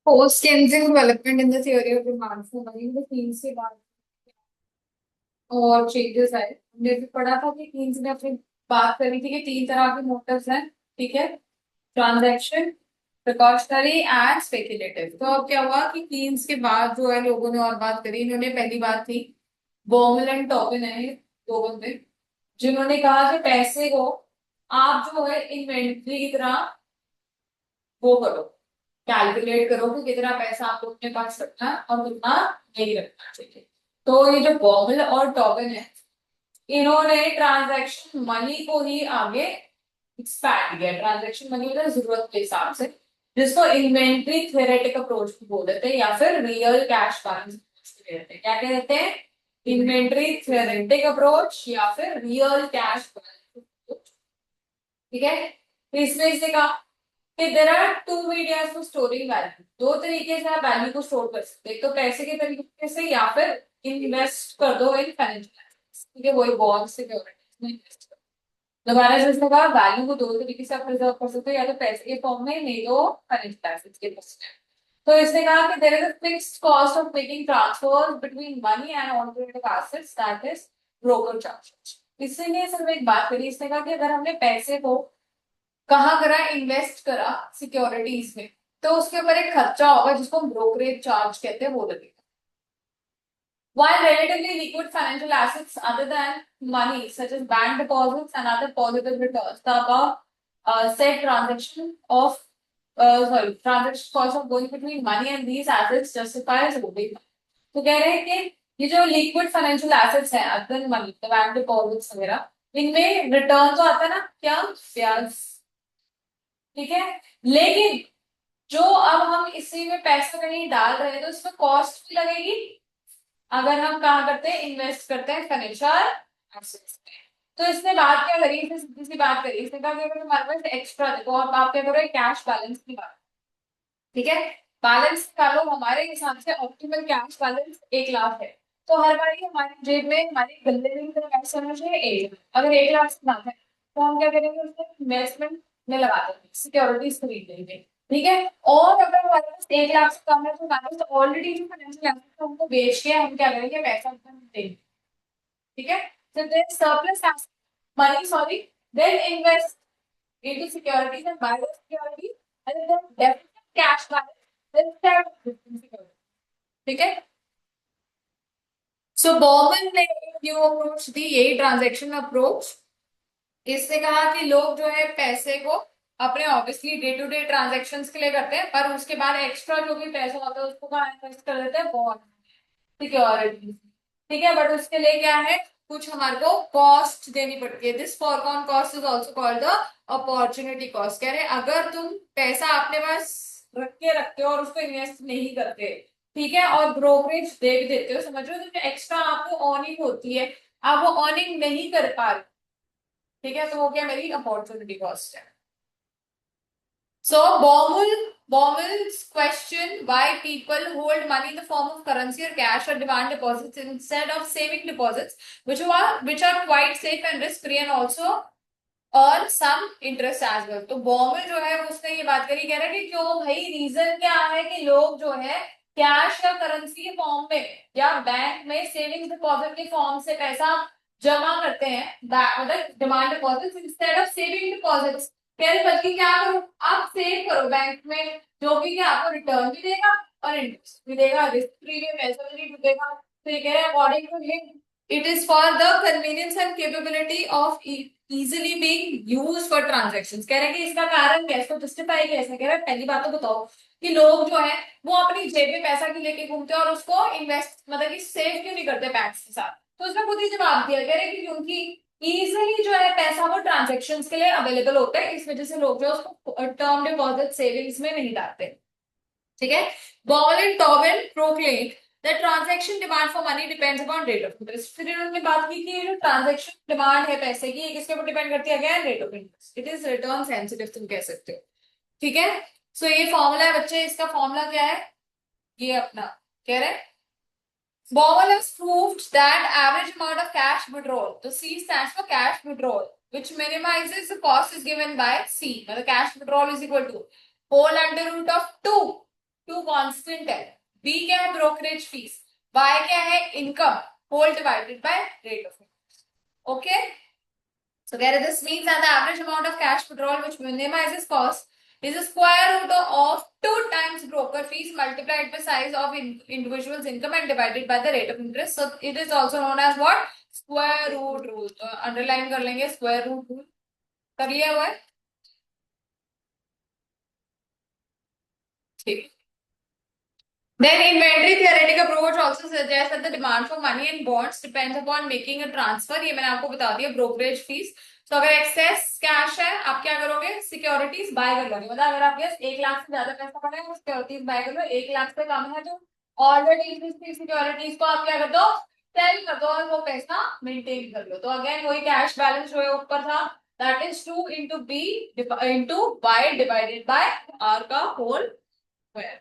Post Keynesian development in the theory of demand for money the Keynes के बाद और changes आए। हमने भी पढ़ा था कि कीन्स ने अपनी बात करी थी कि तीन तरह के मोटिव्स हैं। ठीक है, ट्रांजैक्शन, प्रिकॉशनरी एंड स्पेकुलेटिव। तो अब क्या हुआ कि कीन्स के बाद जो है लोगों ने और बात करी। इन्होंने पहली बात थी बॉमल एंड टॉबिन है, ये दो बंदे जिन्होंने कहा कि पैसे को आप जो है इन्वेंट्री की तरह वो करो, कैलकुलेट करो कि कितना पैसा आपको अपने पास रखना है और कितना नहीं रखना चाहिए। तो ये जो बॉमल और टॉबिन है, इन्होंने ट्रांजैक्शन मनी को ही आगे एक्सपैंड किया। ट्रांजैक्शन मनी मतलब जरूरत के हिसाब से, जिसको इन्वेंट्री थ्योरेटिक अप्रोच भी बोल देते हैं या फिर रियल कैश बैलेंस भी कहते हैं। क्या कहते हैं? इन्वेंट्री थ्योरेटिक अप्रोच या फिर रियल कैश बैलेंस अप्रोच। ठीक है, तो इसमें इसे कहा कि there are two medias for storing value. दो तरीके से आप वैल्यू को स्टोर कर सकते हैं, एक तो पैसे के तरीके से या फिर इन्वेस्ट कर दो इन फाइनेंशियल एसेट्स। ठीक है, वही बॉन्ड सिक्योरिटीज में इन्वेस्ट करो। दोबारा से इसने कहा वैल्यू को दो तरीके से आप प्रिजर्व कर सकते हो, या तो पैसे के फॉर्म में, नहीं तो फाइनेंशियल एसेट्स के फॉर्म में। तो इसने कहा कि there is a fixed cost of making transfers between money and alternative assets, that is broker charges. इसने सिर्फ एक बात करी, इसने कहा कि अगर हमने पैसे को कहाँ करा, इन्वेस्ट करा सिक्योरिटीज में, तो उसके ऊपर एक खर्चा होगा जिसको हम ब्रोकरेज चार्ज कहते हैं, वो लगेगा। While relatively liquid financial assets other than money, such as bank deposits and other positive returns, the above said transaction cost of going between money and these assets justifies holding. तो कह रहे हैं कि ये जो लिक्विड फाइनेंशियल एसेट्स हैं other than money, bank deposits वगैरह, इनमें रिटर्न तो आता है ना, क्या? ब्याज। ठीक है, लेकिन जो अब हम इसी में पैसा कहीं डाल रहे हैं तो इसमें कॉस्ट भी लगेगी अगर हम कहा करते हैं, इन्वेस्ट करते हैं फाइनेंशियल एसेट्स में। तो इसने बात क्या करी, इसने सीधी सी बात करी, इसने कहा कि अगर हमारे पास एक्स्ट्रा देखो, अब आप क्या करो, कैश बैलेंस की बात। ठीक है, बैलेंस निकालो, हमारे हिसाब से ऑप्टिमल कैश बैलेंस 1 लाख है। तो हर बारी हमारी जेब में, हमारी गले में कितना पैसा होना चाहिए? 1 लाख। अगर 1 लाख से ज्यादा है तो हम क्या करेंगे, उसको इन्वेस्टमेंट में लगा देंगे, सिक्योरिटीज खरीद लेंगे। ठीक है, और अगर हमारे पास 1 लाख से कम है तो हमारे पास ऑलरेडी जो फाइनेंशियल एसेट है उनको बेच के हम क्या करेंगे, पैसा उतना देंगे। ठीक है, so then surplus money, sorry, then invest into securities and buy the securities, and then deficit cash balance, then start investing securities. ठीक है, सो बॉमन ने न्यू अप्रोच दी, यही ट्रांजैक्शन अप्रोच। इसने कहा कि लोग जो है पैसे को अपने obviously day to day transaction के लिए करते हैं, पर उसके बाद एक्स्ट्रा जो भी पैसा होता है उसको कहाँ इन्वेस्ट कर देते हैं? Bond, securities. ठीक है, बट उसके लिए क्या है, कुछ हमारे को कॉस्ट देनी पड़ती है। This foregone cost is also called the opportunity cost. कह रहे हैं अगर तुम पैसा अपने पास रखते हो और उसको इन्वेस्ट नहीं करते, ठीक है, और ब्रोकरेज दे भी देते हो, समझ रहे हो, तो जो एक्स्ट्रा आपको अर्निंग होती है, आप वो अर्निंग नहीं कर पा रहे। ठीक है, तो वो क्या, मेरी अपॉर्चुनिटी कॉस्ट है। So Baumel's question why people hold money in the form of currency or cash or demand deposits instead of saving deposits, which are quite safe and risk free and also earn some interest as well। तो Baumol जो है उसने ये बात करी, कह रहा है कि क्यों भाई, रीजन क्या है कि लोग जो है कैश या करेंसी के फॉर्म में या बैंक में सेविंग्स डिपॉजिट के फॉर्म से पैसा जमा करते हैं, मतलब demand deposit instead of saving deposits. कह रहे बल्कि क्या करो, आप सेव करो बैंक में, जो कि क्या आपको रिटर्न भी देगा और इंटरेस्ट भी देगा, रिस्क फ्री में पैसा भी नहीं डूबेगा। तो ये कह रहे हैं according to him it is for the convenience and capability of easily being used for transactions। कह रहे हैं कि इसका कारण क्या है, इसको जस्टिफाई कैसे? कह रहे हैं पहली बात तो बताओ कि लोग जो है वो अपनी जेब में पैसा क्यों लेके घूमते हैं और उसको इन्वेस्ट मतलब कि सेव क्यों नहीं करते बैंक के साथ? तो उसने खुद ही जवाब दिया, कह रहे हैं कि क्योंकि इजिली जो है पैसा वो ट्रांजेक्शन के लिए अवेलेबल होता है, इस वजह से लोग जो है उसको टर्म डिपॉजिट सेविंग्स में नहीं डालते। ठीक है, ball and towel proclaim the transaction demand for money depends upon rate of interest. फिर इन्होंने बात की कि ये जो ट्रांजैक्शन डिमांड है पैसे की, ये किसके ऊपर डिपेंड करती है? Again rate of interest. It is return sensitive, तुम कह सकते हो। ठीक है, सो ये फॉर्मूला है बच्चे, इसका फॉर्मूला क्या है? ये अपना कह रहे हैं Bowell has proved that average amount of cash withdrawal, the C stands for cash withdrawal, which minimizes the cost is given by C. मतलब cash withdrawal is equal to whole under root of 2 two constant है, B क्या है brokerage fees, Y क्या है income whole divided by rate of interest. Okay. So there this means that the average amount of cash withdrawal which minimizes cost is a square root of 2 times broker fees multiplied by size of individual's income and divided by the rate of interest. So it is also known as what? Square root rule. तो underline कर लेंगे square root rule. कर लिया हुआ है? ठीक. Then inventory theoretic approach also suggests that the demand for money and bonds depends upon making a transfer. ये मैंने आपको बता दिया brokerage fees. तो अगर एक्सेस कैश है आप क्या करोगे सिक्योरिटीज बाय कर लोगे. मतलब अगर आपके पास 1 लाख से ज्यादा पैसा पड़ा है सिक्योरिटीज बाय कर लो. 1 लाख से कम है जो ऑलरेडी एग्जिस्टिंग सिक्योरिटीज को आप क्या कर दो सेल कर दो और वो पैसा मेंटेन कर लो. तो अगेन वही कैश बैलेंस जो है ऊपर था that is 2 into B into Y divided by R का whole square.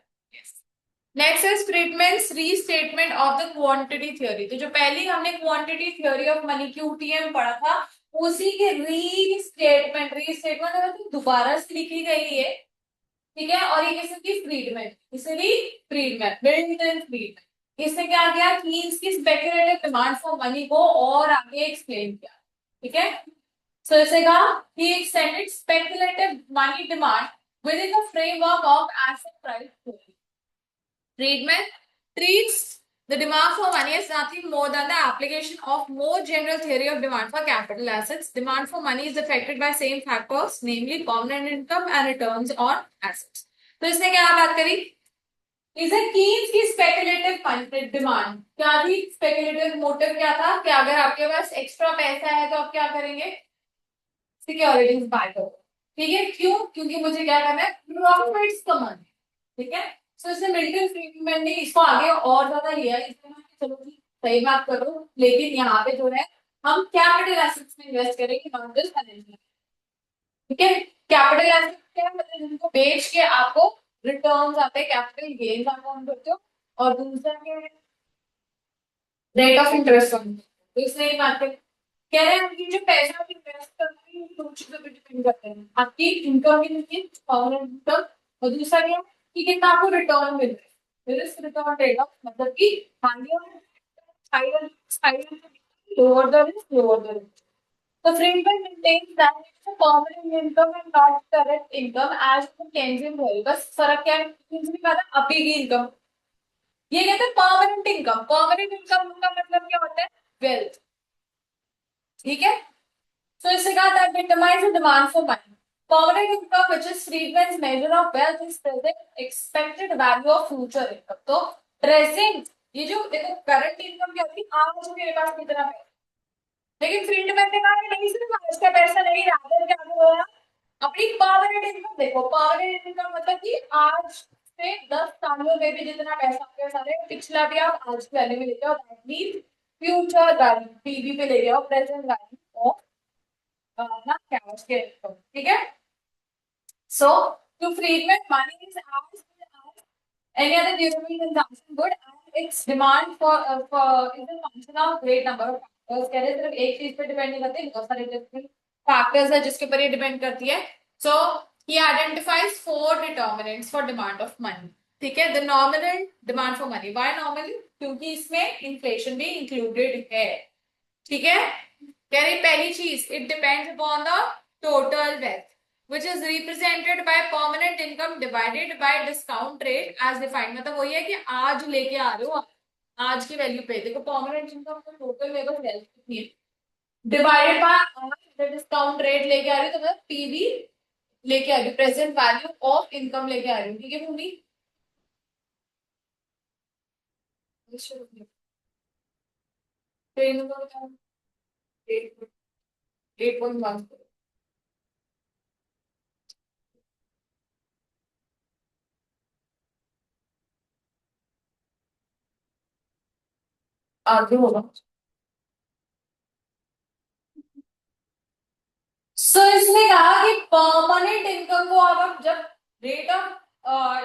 Next is Friedman's restatement of the quantity theory. तो जो पहली हमने quantity theory of money QTM पढ़ा था उसी के रीस्टेटमेंट रीस्टेटमेंट दोबारा से लिखी गई है. ठीक है. और ये किसने की फ्रीडमैन इसलिए फ्रीडमैन मिल्टन फ्रीडमैन इसने क्या किया कीन्स की स्पेकुलेटिव डिमांड फॉर मनी को और आगे एक्सप्लेन किया. ठीक है. सो इसे कहा ही extended speculative money demand within the framework of asset price theory. Friedman treats the demand for money as nothing more than the application of more general theory of demand for capital assets. Demand for money is affected by same factors, namely permanent income and returns on assets. तो इसने क्या बात करी इसे Keynes की speculative demand क्या थी speculative motive क्या था कि अगर आपके पास एक्स्ट्रा पैसा है तो आप क्या करेंगे सिक्योरिटीज बाय करो. ठीक है. क्यों क्योंकि मुझे क्या करना है प्रॉफिट्स कमाने. ठीक है. सो इसने मिल्टन फ्रीडमैन ने इसको आगे और ज्यादा लिया इसमें चलो जी सही बात करो लेकिन यहाँ पे जो है हम कैपिटल एसेट्स में इन्वेस्ट करेंगे नॉट जस्ट फाइनेंशियल. ठीक है. कैपिटल एसेट्स क्या है मतलब जिनको बेच के आपको रिटर्न्स आते हैं कैपिटल गेन्स आप कौन करते हो और दूसरा क्या है रेट ऑफ इंटरेस्ट. तो इसने ये बात कह रहे हैं कि जो पैसा आप इन्वेस्ट करते हैं दो चीजों पे डिपेंड करते हैं आपकी इनकम की इनकम और दूसरा क्या कि कितना आपको रिटर्न मिल रहा है. रिटर्न रेट ऑफ मतलब कि higher higher lower the risk lower the risk. So Friedman maintains that it's a permanent income and not current income as the Keynesian theory. बस फर्क क्या है किसी भी पता अभी की इनकम ये कहते हैं परमानेंट इनकम. परमानेंट इनकम का मतलब क्या होता है वेल्थ. ठीक है. So इससे कहा that determines the demand for money. Permanent income, which is Friedman's measure of wealth, is present expected value of future income. तो present ये जो देखो करंट इनकम क्या होती है आज मेरे पास कितना है लेकिन फ्रीडमैन ने कहा नहीं सिर्फ आज का पैसा नहीं रादर क्या हुआ अपनी परमानेंट इनकम देखो. परमानेंट इनकम मतलब कि आज से 10 सालों में भी जितना पैसा आपके सारे पिछला भी आप आज की वैल्यू में लेके आओ that means future value PV पे ले जाओ प्रेजेंट वैल्यू ऑफ ना कैश के इनकम. ठीक है. So, to Friedman, money is as any other durable consumption good, and its demand for is a function of great number of factors. कह रहे सिर्फ एक चीज पे डिपेंड नहीं करते बहुत सारे डिफरेंट फैक्टर्स है जिसके ऊपर ये डिपेंड करती है. So, he identifies 4 determinants for demand of money. ठीक है. The nominal demand for money. Why nominal? क्योंकि इसमें इन्फ्लेशन भी इंक्लूडेड है. ठीक है. कह रही पहली चीज it depends upon the total wealth which is represented by permanent income divided by discount rate as defined. मतलब वही है कि आज लेके आ रहे हो आप आज की वैल्यू पे देखो परमानेंट इनकम का टोटल लेवल वेल्थ कितनी है डिवाइडेड बाय डिस्काउंट रेट लेके आ रही हो तो मतलब पीवी लेके आ रही हो प्रेजेंट वैल्यू ऑफ इनकम लेके आ रही हो. ठीक है भूमि. ट्रेन नंबर बताओ 8.1 आगे होगा. सो इसने कहा कि परमानेंट इनकम को आप जब रेट ऑफ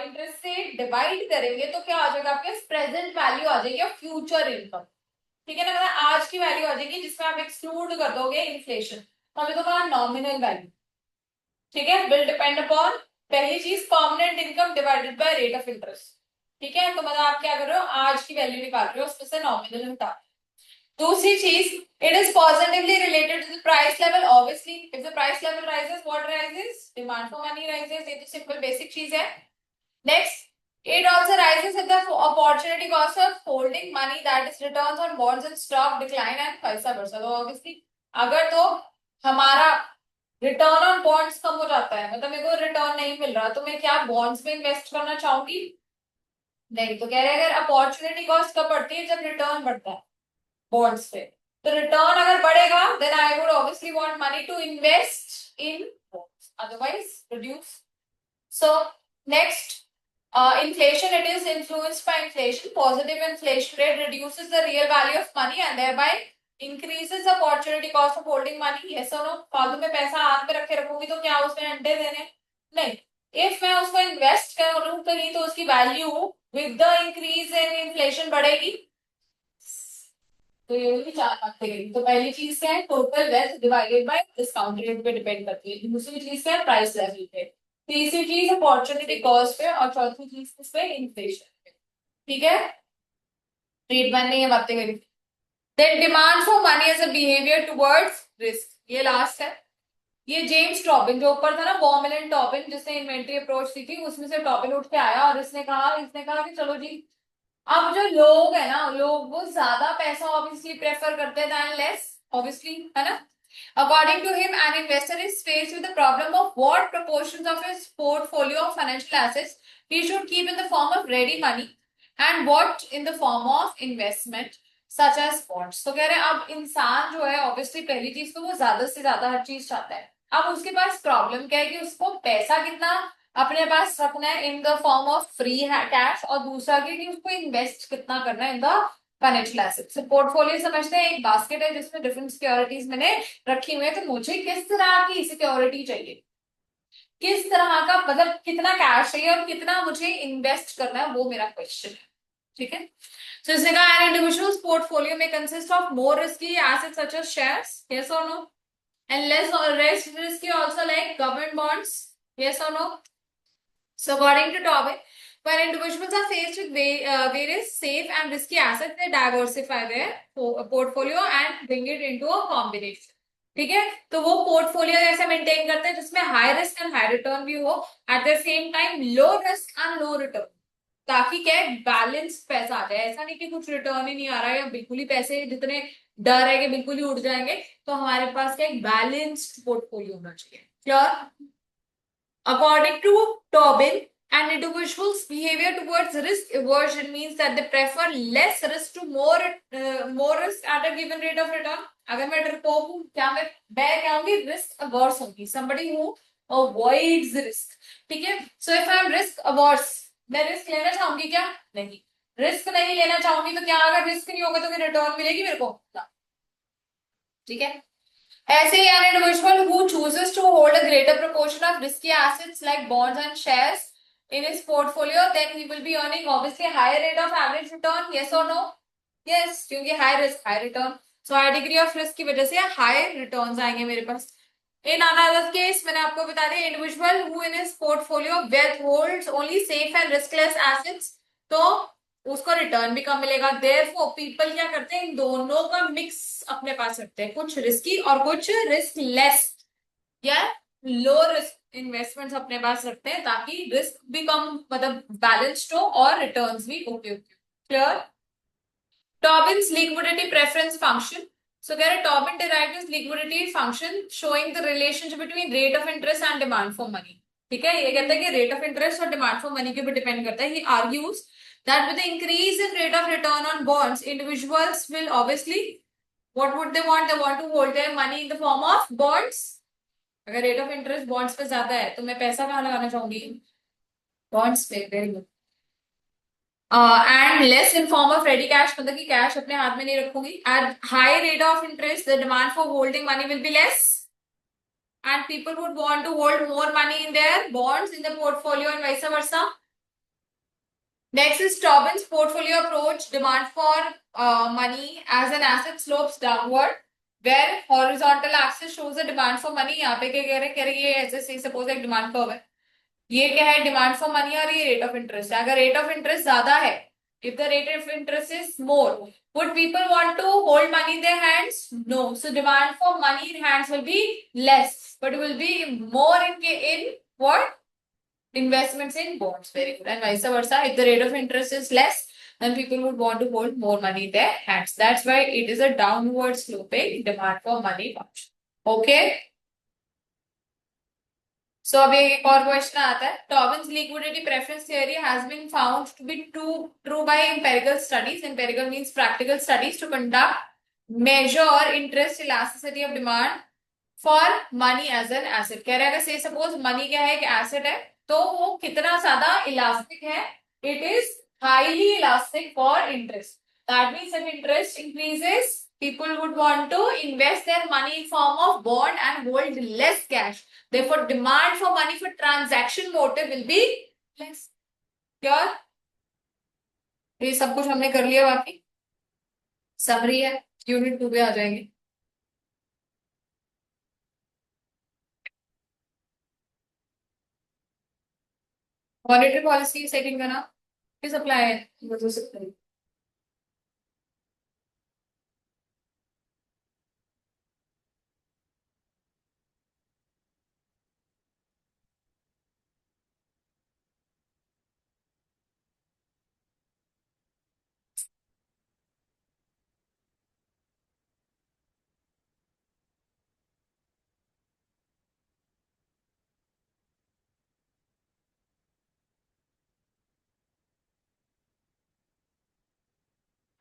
इंटरेस्ट से डिवाइड करेंगे तो क्या आ जाएगा आपके प्रेजेंट वैल्यू आ जाएगी और फ्यूचर इनकम. ठीक है ना. मतलब आज की वैल्यू आ जाएगी जिसमें आप एक्सक्लूड कर दोगे इन्फ्लेशन तो हमें तो कहा नॉमिनल वैल्यू. ठीक है. विल डिपेंड अपॉन पहली चीज permanent income divided by rate of interest. ठीक है, तो मतलब आप क्या कर रहे हो, आज की वैल्यू निकाल रहे हो, उसमें से नॉमिनल हटा। दूसरी चीज, it is positively related to the price level, obviously if the price level rises what rises, demand for money rises, ये तो सिंपल बेसिक चीज है। Next, it also rises if the opportunity cost of holding money, that is returns on bonds and stock, decline and vice versa। तो obviously अगर तो हमारा return on bonds कम हो जाता है, मतलब मेरे को रिटर्न नहीं मिल रहा, तो मैं क्या बॉन्ड्स में इन्वेस्ट करना चाहूंगी? नहीं। तो कह रहे हैं अगर अपॉर्चुनिटी कॉस्ट कब बढ़ती है, जब रिटर्न बढ़ता है बॉन्ड्स पे। तो रिटर्न अगर बढ़ेगा then I would obviously want money to invest in bonds, otherwise reduce. So next, inflation, it is influenced by inflation. Positive inflation rate reduces the real value of money and thereby increases the opportunity cost of holding money. Yes or no? फालतू में पैसा हाथ में रखे रखूंगी तो क्या उसमें अंडे देने? नहीं। इफ मैं उसको इन्वेस्ट करूं कहीं तो उसकी value with the increase in inflation बढ़ेगी। तो ये भी चार बातें गई। तो पहली चीज क्या है, total wealth divided by discount rate पे डिपेंड करती है। दूसरी चीज क्या है, प्राइस लेवल पे। तीसरी चीज अपॉर्चुनिटी कॉस्ट पे, और चौथी चीज किस पे, इन्फ्लेशन पे। ठीक है, ट्रीटमेंट ने ये बातें करी। Then demand for money as a behaviour towards risk, ये लास्ट है। ये जेम्स टॉबिन जो ऊपर था ना, बॉर्मेल एंड टॉबिन, जिसने इन्वेंटरी अप्रोच दी थी, उसमें से टॉबिन उठ के आया और इसने कहा कि चलो जी, अब जो लोग है ना, लोग वो ज्यादा पैसा ऑब्वियसली प्रेफर करते हैं than लेस, ऑब्वियसली, है ना। According to him, an investor is faced with the problem of what proportions of his portfolio of financial assets he should keep in the form of ready money and what in the form of investment such as bonds। तो कह रहे हैं अब इंसान जो है obviously पहली चीज तो वो ज्यादा से ज्यादा हर चीज चाहता है। अब उसके पास प्रॉब्लम क्या है कि उसको पैसा कितना अपने पास रखना है इन the form of free cash, और दूसरा कि उसको इन्वेस्ट कितना करना है in the financial assets. Portfolio समझते हैं एक बास्केट है जिसमें डिफरेंट सिक्योरिटीज मैंने रखी हुई है, तो मुझे किस तरह की सिक्योरिटी चाहिए, किस तरह का, मतलब कितना कैश चाहिए और कितना मुझे इन्वेस्ट करना है, वो मेरा क्वेश्चन है। ठीक है, so इसने कहा an individual's portfolio may consist of more risky assets such as shares, yes or no, and less risky also like government bonds, yes or no। So according to Tobin, when individuals are faced with various safe and risky assets, they diversify their portfolio and bring it into a combination। ठीक है, तो वो portfolio ऐसे maintain करते हैं जिसमें high risk and high return भी हो, at the same time low risk and low return, ताकि क्या है, बैलेंस पैसा आ जाए। ऐसा नहीं कि कुछ रिटर्न ही नहीं आ रहा है या बिल्कुल ही पैसे जितने डर है कि बिल्कुल ही उड़ जाएंगे। तो हमारे पास क्या, एक बैलेंस्ड पोर्टफोलियो होना चाहिए। Clear? According to Tobin, an individual's behavior towards risk aversion means that they prefer less risk to more risk at a given rate of return। अगर मैं डरपोक हूँ, क्या मैं क्या होंगी, रिस्क अवर्स होंगी, somebody who avoids risk। ठीक है, so if I am risk averse, मैं रिस्क लेना चाहूंगी क्या? नहीं। रिस्क नहीं लेना चाहूंगी तो क्या, अगर रिस्क नहीं होगा तो फिर रिटर्न मिलेगी मेरे को ना। ठीक है, ऐसे ही an individual who chooses to hold a greater proportion of risky assets like bonds and shares in his portfolio, then he will be earning obviously higher rate of average return, yes or no? Yes, क्योंकि high risk high return, so high degree of risk की वजह से high returns आएंगे मेरे पास। In another case, मैंने आपको बता दिया, individual who in his portfolio wealth holds only safe and riskless assets, तो उसको रिटर्न भी कम मिलेगा। देयरफॉर पीपल क्या करते हैं, इन दोनों का मिक्स अपने पास रखते हैं, कुछ रिस्की और कुछ रिस्क लेस या लो रिस्क इन्वेस्टमेंट्स अपने पास रखते हैं, ताकि रिस्क भी कम, मतलब बैलेंस्ड हो और रिटर्न्स भी okay. Clear? Tobin's liquidity preference function, so कह रहे Tobin derived his liquidity function showing the relationship between rate of interest and demand for money। ठीक है, ये कहता है कि रेट ऑफ इंटरेस्ट और डिमांड फॉर मनी के ऊपर डिपेंड करता है। He argues that with the increase in rate of return on bonds, individuals will obviously, what would they want? They want to hold their money in the form of bonds। अगर rate of interest bonds पे ज्यादा है तो मैं पैसा कहाँ लगाना चाहूंगी? बॉन्ड्स पे। Very good. And less in form of ready cash, मतलब कि कैश अपने हाथ में नहीं रखूंगी। At high rate of interest the demand for holding money will be less and people would want to hold more money in their bonds in the portfolio and vice versa। Next is Tobin's portfolio approach, demand for money as an asset slopes downward where horizontal axis shows the demand for money। यहाँ पे क्या कह रहे हैं, ये ऐसे suppose एक demand curve है, ये क्या है, डिमांड फॉर मनी, और ये रेट ऑफ इंटरेस्ट है। अगर रेट ऑफ इंटरेस्ट ज्यादा है, if the rate of interest is more, would people want to hold money in their hands? No. So demand for money in hands will be less, but it will be more in what? Investments in bonds. Very good. And vice versa, if the rate of interest is less, then people would want to hold more money in their hands. That's why it is a downward sloping demand for money function. Okay. So अब एक और question आता है, Tobin's liquidity preference theory has been found to be true by empirical studies. Empirical means practical studies to conduct measure interest elasticity of demand for money as an asset. कह रहा है, अगर से सपोज मनी क्या है, एक asset है, तो वो कितना ज्यादा इलास्टिक है, it is highly elastic for interest. That means if interest increases, people would want to invest their money in form of bond and hold less cash. Therefore, demand for money for transaction motive will be less. क्या ये सब कुछ हमने कर लिया, बाकी summary है, unit 2 पे आ जाएंगे. मॉनेटरी पॉलिसी सेटिंग का नाम किस अप्लाई है, बता सकते हैं.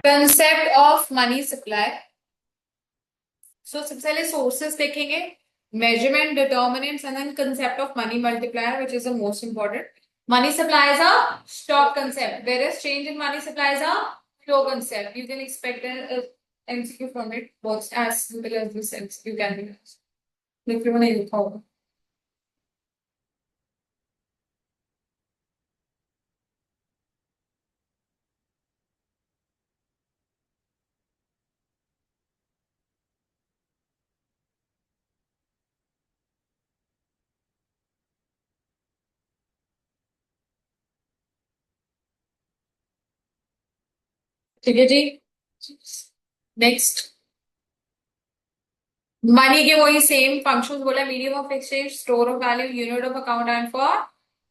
Concept of money supply. So सबसे पहले सोर्सेस देखेंगे, measurement, determinants and then concept of money multiplier, which is the most important. Money supply is a stock concept, whereas change in money supply is a flow concept. You can expect an MCQ from it. What's as simple as this MCQ can be. लिख लो, नहीं लिखा होगा. ठीक है जी. Next, money के वही same functions बोला, medium of exchange, store of value, unit of account and for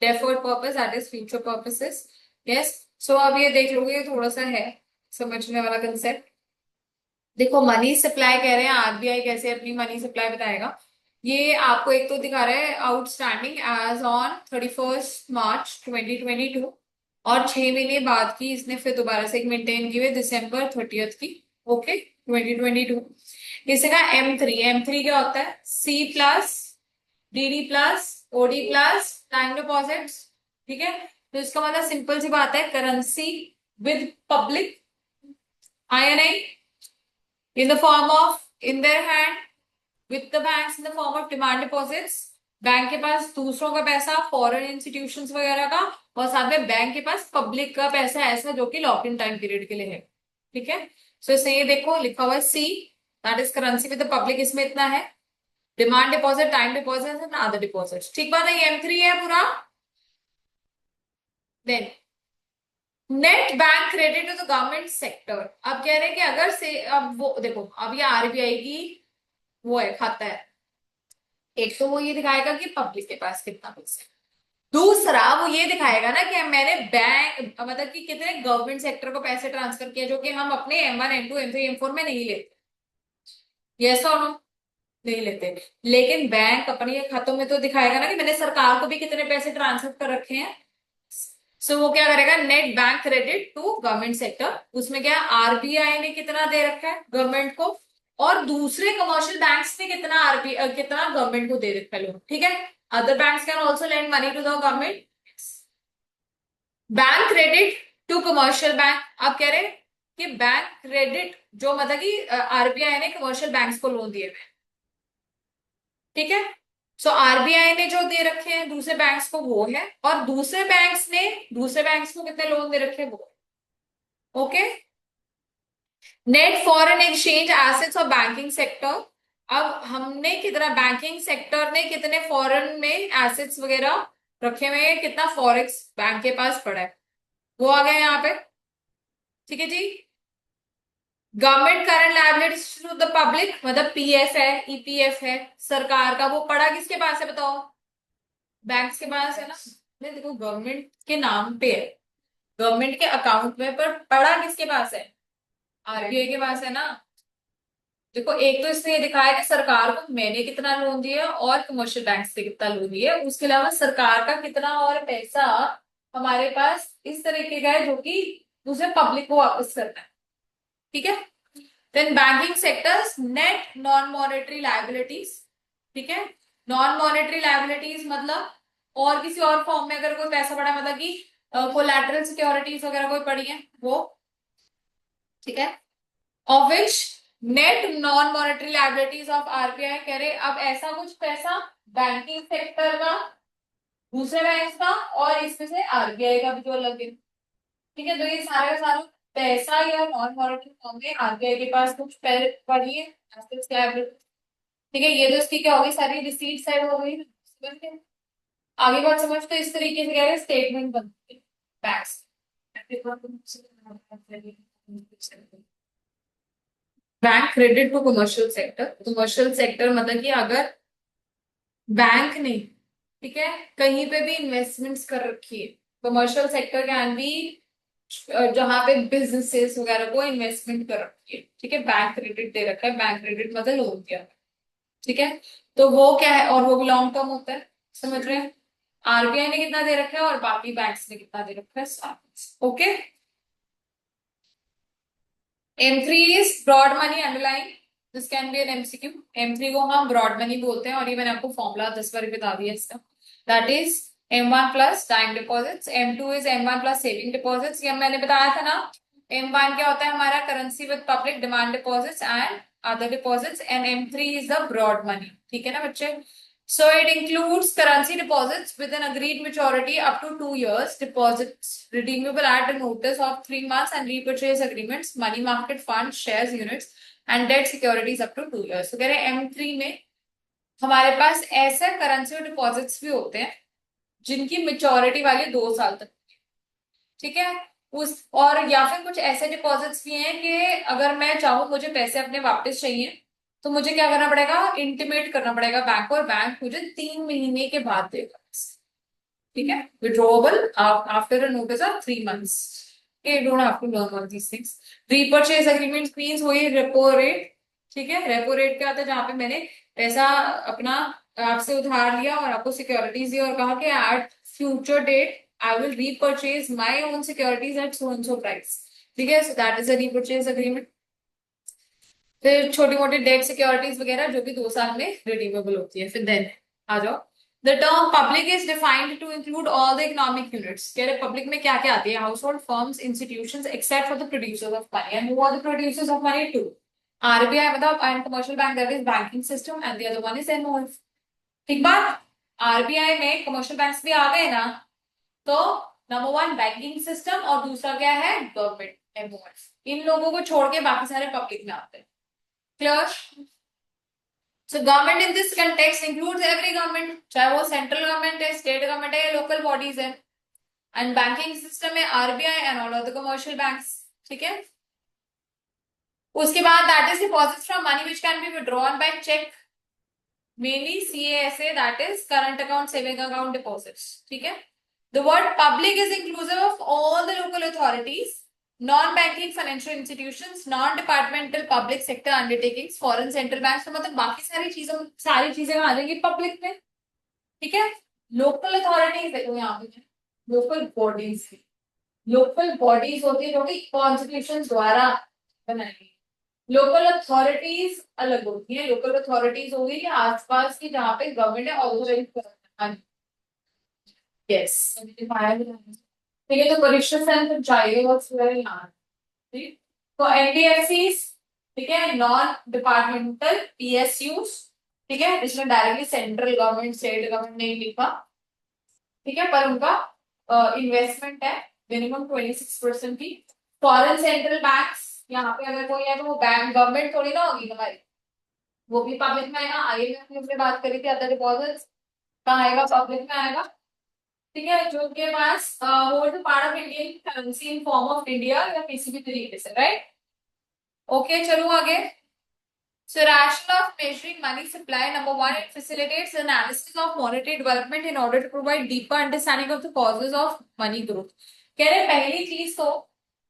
deferred purpose, that is future purposes. Yes. So अब ये देख लोगे, ये थोड़ा सा है समझने वाला कंसेप्ट. देखो, मनी सप्लाई कह रहे हैं, आरबीआई कैसे अपनी मनी सप्लाई बताएगा. ये आपको एक तो दिखा रहा है आउटस्टैंडिंग एज ऑन 31 मार्च 2022, और 6 महीने बाद की इसने फिर दोबारा से एक मेंटेन की हुई December 30 की. ओके, 2022. इसे कहा M3. M3 क्या होता है, C plus DD plus OD plus time deposits. ठीक है, तो इसका मतलब सिंपल सी बात है, currency with public INI in the form of in their hand with the banks in the form of demand deposits. Bank के पास दूसरों का पैसा, फॉरेन इंस्टीट्यूशंस वगैरह का, और साथ में बैंक के पास पब्लिक का पैसा ऐसा जो कि लॉक इन टाइम पीरियड के लिए है. ठीक है, सो इसे ये देखो लिखा हुआ है C, that is currency with the public, इसमें इतना है. Demand deposit, time deposit and other deposit. ठीक बात है, ये M3 है पूरा. Then net bank credit to the government sector. अब कह रहे हैं कि अगर से, अब वो देखो, अब ये आरबीआई की वो है, खाता है. एक तो वो ये दिखाएगा कि पब्लिक के पास कितना पैसा है, दूसरा वो ये दिखाएगा ना कि मैंने बैंक मतलब कि कितने गवर्नमेंट सेक्टर को पैसे ट्रांसफर किए, जो कि हम अपने M1 M2 M3 M4 में नहीं लेते. यस और नो, नहीं लेते. लेकिन बैंक अपने खातों में तो दिखाएगा ना कि मैंने सरकार को भी कितने पैसे ट्रांसफर कर रखे हैं. सो वो क्या करेगा, net bank credit to government sector. उसमें क्या, आरबीआई ने कितना दे रखा है गवर्नमेंट को, और दूसरे कमर्शियल बैंक्स ने कितना कितना गवर्नमेंट को दे रखा है लोन. ठीक है, other banks can also lend money to the government. Bank credit to commercial bank. आप कह रहे हैं कि बैंक क्रेडिट जो मतलब कि आरबीआई ने कमर्शियल बैंक्स को लोन दिए हुए. ठीक है, सो आरबीआई ने जो दे रखे हैं दूसरे बैंक्स को वो है, और दूसरे बैंक्स को कितने लोन दे रखे हैं वो. Okay. Net foreign exchange assets और बैंकिंग सेक्टर. अब हमने कितना, बैंकिंग सेक्टर ने कितने फॉरेन में एसेट्स वगैरह रखे हुए हैं, कितना फॉरेक्स बैंक के पास पड़ा है, वो आ गया यहाँ पे। ठीक है जी। Government current liabilities to the public, मतलब पीएफ है, ईपीएफ है सरकार का, वो पड़ा किसके पास है बताओ? बैंक्स के पास है ना। नहीं देखो, गवर्नमेंट के नाम पे है, गवर्नमेंट के अकाउंट में, पर पड़ा किसके पास है? आरबीआई के पास है ना। देखो, एक तो इसने ये दिखाया कि सरकार को मैंने कितना लोन दिया और कमर्शियल बैंक से कितना लोन लिया, उसके अलावा सरकार का कितना और पैसा हमारे पास इस तरीके का है जो कि दूसरे पब्लिक को वापस करना है। ठीक है। Then banking sectors net non monetary liabilities. ठीक है। नॉन मॉनेटरी लायबिलिटीज मतलब और किसी और फॉर्म में अगर कोई पैसा पड़ा, मतलब कि कोलैटरल सिक्योरिटीज वगैरह कोई पड़ी है वो। ठीक है। Of which net non monetary liabilities of RBI, कह रहे अब ऐसा कुछ पैसा बैंकिंग सेक्टर का, दूसरे बैंक का, और इसमें से आरबीआई का भी जो अलग है। ठीक है। तो ये सारे का सारा पैसा या नॉन मॉनेटरी फॉर्म में आरबीआई के पास कुछ पड़ी है assets liability। ठीक है। ये तो इसकी क्या होगी, सारी रिसीट साइड हो गई, समझ गए? आगे बात समझ, तो इस तरीके से कह रहे स्टेटमेंट बनती है banks. Bank credit to commercial sector, commercial sector मतलब कि अगर बैंक ने, ठीक है, कहीं पे भी इन्वेस्टमेंट्स कर रखी है, कमर्शियल सेक्टर कैन बी जहां पे बिजनेसेस वगैरह को इन्वेस्टमेंट कर रखी है, ठीक है, बैंक क्रेडिट दे रखा है, बैंक क्रेडिट मतलब लोन दिया। ठीक है। तो वो क्या है, और वो भी लॉन्ग टर्म होता है, समझ रहे हैं? आरबीआई ने कितना दे रखा है और बाकी बैंक्स ने कितना दे रखा है। Okay. M3 is broad money underline, this can be an MCQ. M3 को हम ब्रॉड मनी बोलते हैं, और ये मैंने आपको फॉर्मूला 10 बार बता दिया इसका। That is M1 plus time deposits, M2 is M1 plus saving deposits. ये मैंने बताया था ना। M1 क्या होता है हमारा, currency with public demand deposits and other deposits, and M3 is the broad money. ठीक है ना बच्चे? So it includes currency deposits with an agreed maturity up to 2 years, deposits redeemable at a notice of 3 months, and repurchase agreements, money market funds, shares, units, and debt securities up to 2 years. So कह रहे हैं M3 में हमारे पास ऐसे currency deposits भी होते हैं जिनकी मेच्योरिटी वाली 2 साल तक। ठीक है। उस और या फिर कुछ ऐसे डिपॉजिट्स भी हैं कि अगर मैं चाहूँ मुझे पैसे अपने वापस चाहिए, तो मुझे क्या करना पड़ेगा, इंटीमेट करना पड़ेगा बैंक को, और बैंक मुझे 3 महीने के बाद देगा। ठीक है। Withdrawable after a notice of 3 months. Okay, you don't have to learn all these things. Repurchase agreement means वही रेपो रेट। ठीक है। रेपो रेट क्या आता है, जहां पे मैंने पैसा अपना आपसे उधार लिया और आपको सिक्योरिटीज दी और कहा कि at future date I will repurchase my own securities at so and so price. ठीक है। So that is a repurchase agreement. फिर छोटी मोटी डेट सिक्योरिटीज वगैरह जो कि 2 साल में रिडीमेबल होती है। फिर देन आ जाओ, the term public is defined to include all the economic units. कह रहे पब्लिक में क्या क्या आती है, household, firms, institutions, except for the producers of money. And who are the producers of money two? RBI मतलब and commercial bank, that is banking system, and the other one is MOF. ठीक बात। RBI में commercial banks भी आ गए ना, तो number one banking system, और दूसरा क्या है, गवर्नमेंट, एमओएफ। इन लोगों को छोड़ के बाकी सारे पब्लिक में आते हैं। Clear? So government in this context includes every government, चाहे वो सेंट्रल गवर्नमेंट है, स्टेट गवर्नमेंट है, या लोकल बॉडीज है। एंड बैंकिंग सिस्टम में RBI and all of the commercial banks. ठीक है। उसके बाद that is deposits from money which can be withdrawn by cheque, mainly CASA, that is current account saving account deposits. ठीक है। The word public is inclusive of all the local authorities, non-banking financial institutions, non-departmental public sector undertakings, foreign central banks। तो मतलब बाकी सारी चीजें आ जाएंगी public में। ठीक है। लोकल अथॉरिटीज देखो यहाँ पे, लोकल बॉडीज, लोकल बॉडीज होती है जो कि कॉन्स्टिट्यूशन द्वारा बनाई गई। लोकल अथॉरिटीज अलग होती है, लोकल अथॉरिटीज हो गई आसपास की जहाँ पे गवर्नमेंट है ऑथोराइज कर। यस। ठीक है। तो परीक्षा सेंटर चाहिए यहाँ। ठीक। तो एनबीएफसी, ठीक है, नॉन डिपार्टमेंटल PSUs। ठीक है। इसमें directly central government state government नहीं लिखा। ठीक है। पर उनका इन्वेस्टमेंट है मिनिमम 26% की। फॉरेन सेंट्रल बैंक्स, यहाँ पे अगर कोई है तो वो बैंक गवर्नमेंट थोड़ी ना होगी हमारी, वो भी पब्लिक में आएगा। IMF ने बात करी थी, अदर डिपॉजिट्स कहाँ आएगा, पब्लिक में आएगा। ठीक है, जो के पास hold part of Indian currency in form of India या किसी भी तरीके से, राइट। ओके, चलो आगे। So, rationale of measuring money supply, number one, it facilitates analysis of monetary development in order to provide deeper understanding of the causes of money growth. कह रहे पहली चीज तो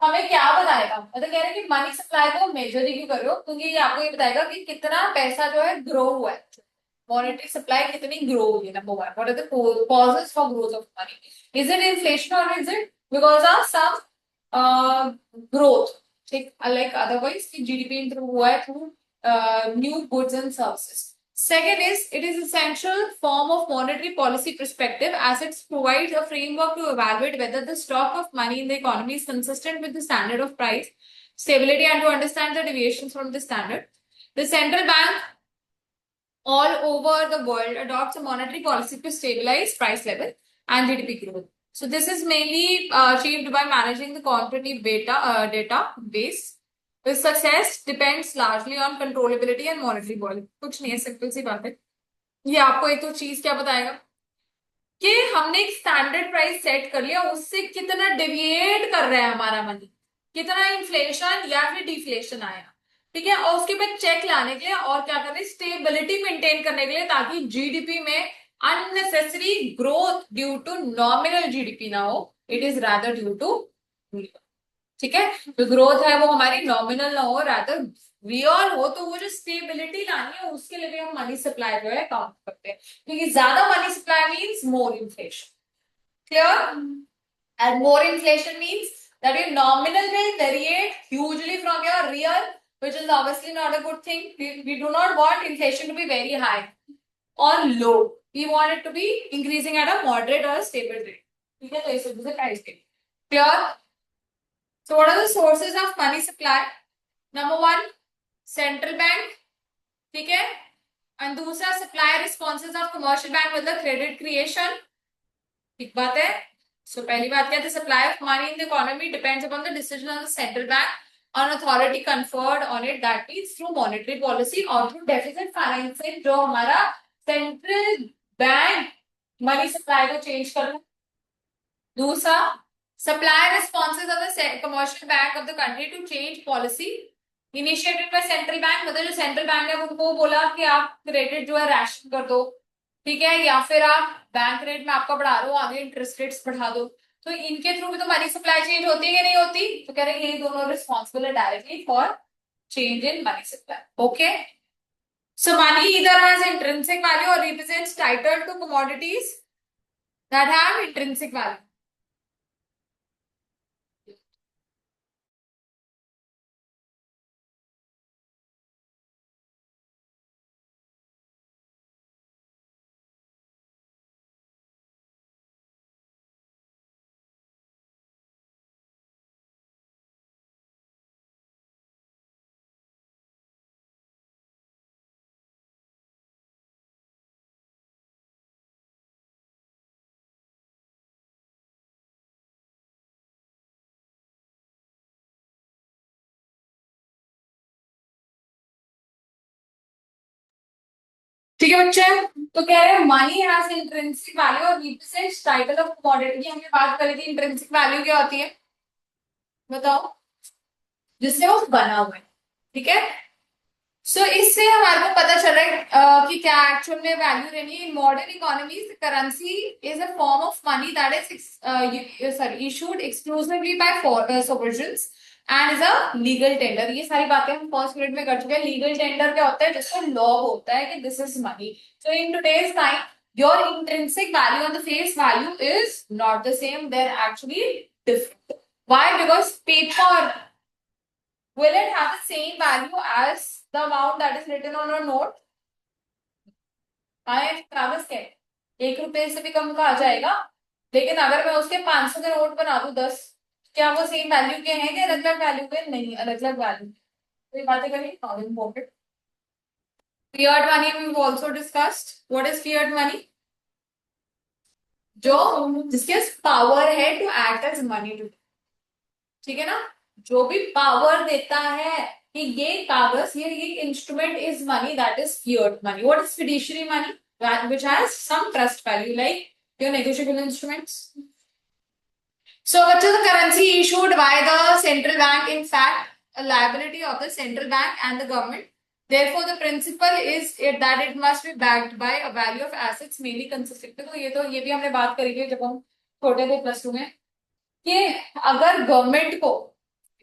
हमें क्या बताएगा, मतलब कह रहे कि मनी सप्लाई को मेजर ही क्यों कर रहे हो, क्योंकि ये आपको ये बताएगा कि कितना पैसा जो है ग्रो हुआ है, मॉनेटरी सप्लाई कितनी ग्रो हुई है। Number one, what are the causes for growth of money, is it inflation और is it because of some growth, ठीक, लाइक अदरवाइज कि जीडीपी इंप्रूव हुआ है through new goods and services. Second is, it is essential form of monetary policy perspective as it provides a framework to evaluate whether the stock of money in the economy is consistent with the standard of price stability and to understand the deviations from the standard. The central bank all over the world adopts a monetary policy to stabilize price level and GDP growth. So this is mainly achieved by managing the quantitative data base. The success depends largely on controllability and monetary policy. कुछ नहीं है, simple सी बात है। ये आपको एक तो चीज क्या बताएगा कि हमने एक स्टैंडर्ड प्राइस सेट कर लिया, उससे कितना डेविएट कर रहा है हमारा मनी, कितना इन्फ्लेशन या फिर डिफ्लेशन आया, ठीक है, और उसके बाद चेक लाने के लिए और क्या कर रहे हैं, स्टेबिलिटी मेंटेन करने के लिए, ताकि जीडीपी में unnecessary growth due to nominal GDP ना हो, it is rather due to, ठीक है, जो ग्रोथ है वो हमारी नॉमिनल ना हो, रादर रियल हो, तो वो जो स्टेबिलिटी लानी है उसके लिए भी हम मनी सप्लाई जो है काउंट करते हैं, क्योंकि ज्यादा money supply means more inflation, clear, and more inflation means that your nominal will variate hugely from your real, which is obviously not a good thing. We do not want inflation to be very high or low. We want it to be increasing at a moderate or a stable rate. ठीक है, तो इस वजह से price के clear. So what are the sources of money supply? Number one, central bank, ठीक है, and दूसरा supply responses of commercial bank with the credit creation, ठीक बात है। So पहली बात क्या थी, supply of money in the economy depends upon the decision of the central bank on authority conferred on it, that means through monetary policy or through deficit financing, जो हमारा central bank money supply को change कर रहा है। दूसरा, supply responses of the commercial bank of the country to change policy initiated by central bank, मतलब जो central bank है उनको बोला कि आप क्रेडिट जो है रैशन कर दो, ठीक है, या फिर आप बैंक रेट में आपका बढ़ा लो, आगे इंटरेस्ट रेट्स बढ़ा दो, तो इनके थ्रू भी तो मनी सप्लाई चेंज होती है कि नहीं होती, तो कह रहे हैं ये दोनों रिस्पॉन्सिबल है directly for change in money supply. Okay, so money either has intrinsic value or represents title to commodities that have intrinsic value. ठीक है बच्चे, तो कह रहे हैं मनी हैज इंट्रिंसिक वैल्यू और रिप्रेजेंट्स टाइटल ऑफ कमोडिटी। हमने बात करी थी इंट्रिंसिक वैल्यू क्या होती है, बताओ, जिससे वो बना हुआ है, ठीक है। सो इससे हमारे को पता चला कि क्या एक्चुअल में वैल्यू रहनी है। In modern economies currency is a form of money that is sorry issued exclusively by sovereigns and is a legal tender. ये सारी बातें हम फर्स्ट पीरियड में कर चुके हैं। लीगल टेंडर क्या होता है, जिसको लॉ होता है कि this is money. So in today's time your intrinsic value and the face value is not the same, they're actually different. Why? Because paper, will it have the same value as the amount that is written on a note? हाँ, कागज के 1 रुपए से भी कम का आ जाएगा, लेकिन अगर मैं उसके 500 के नोट बना दूं 10, क्या वो सेम वैल्यू के हैं कि अलग अलग वैल्यू के? नहीं, अलग अलग वैल्यू। तो ये बातें करेंगे not important. Fiat money we also discussed. What is fiat money? जो जिसके पावर है to act as money to, ठीक है ना, जो भी पावर देता है कि ये कागज, ये instrument is money, that is fiat money. What is fiduciary money? which has some trust value, like your negotiable instruments. So, what is the currency issued by the central bank? In fact, a liability of the central bank and the government. Therefore, the principle is that it must be backed by a value of assets mainly consisting. तो ये भी हमने बात करी थी जब हम छोटे थे +2 में कि अगर गवर्नमेंट को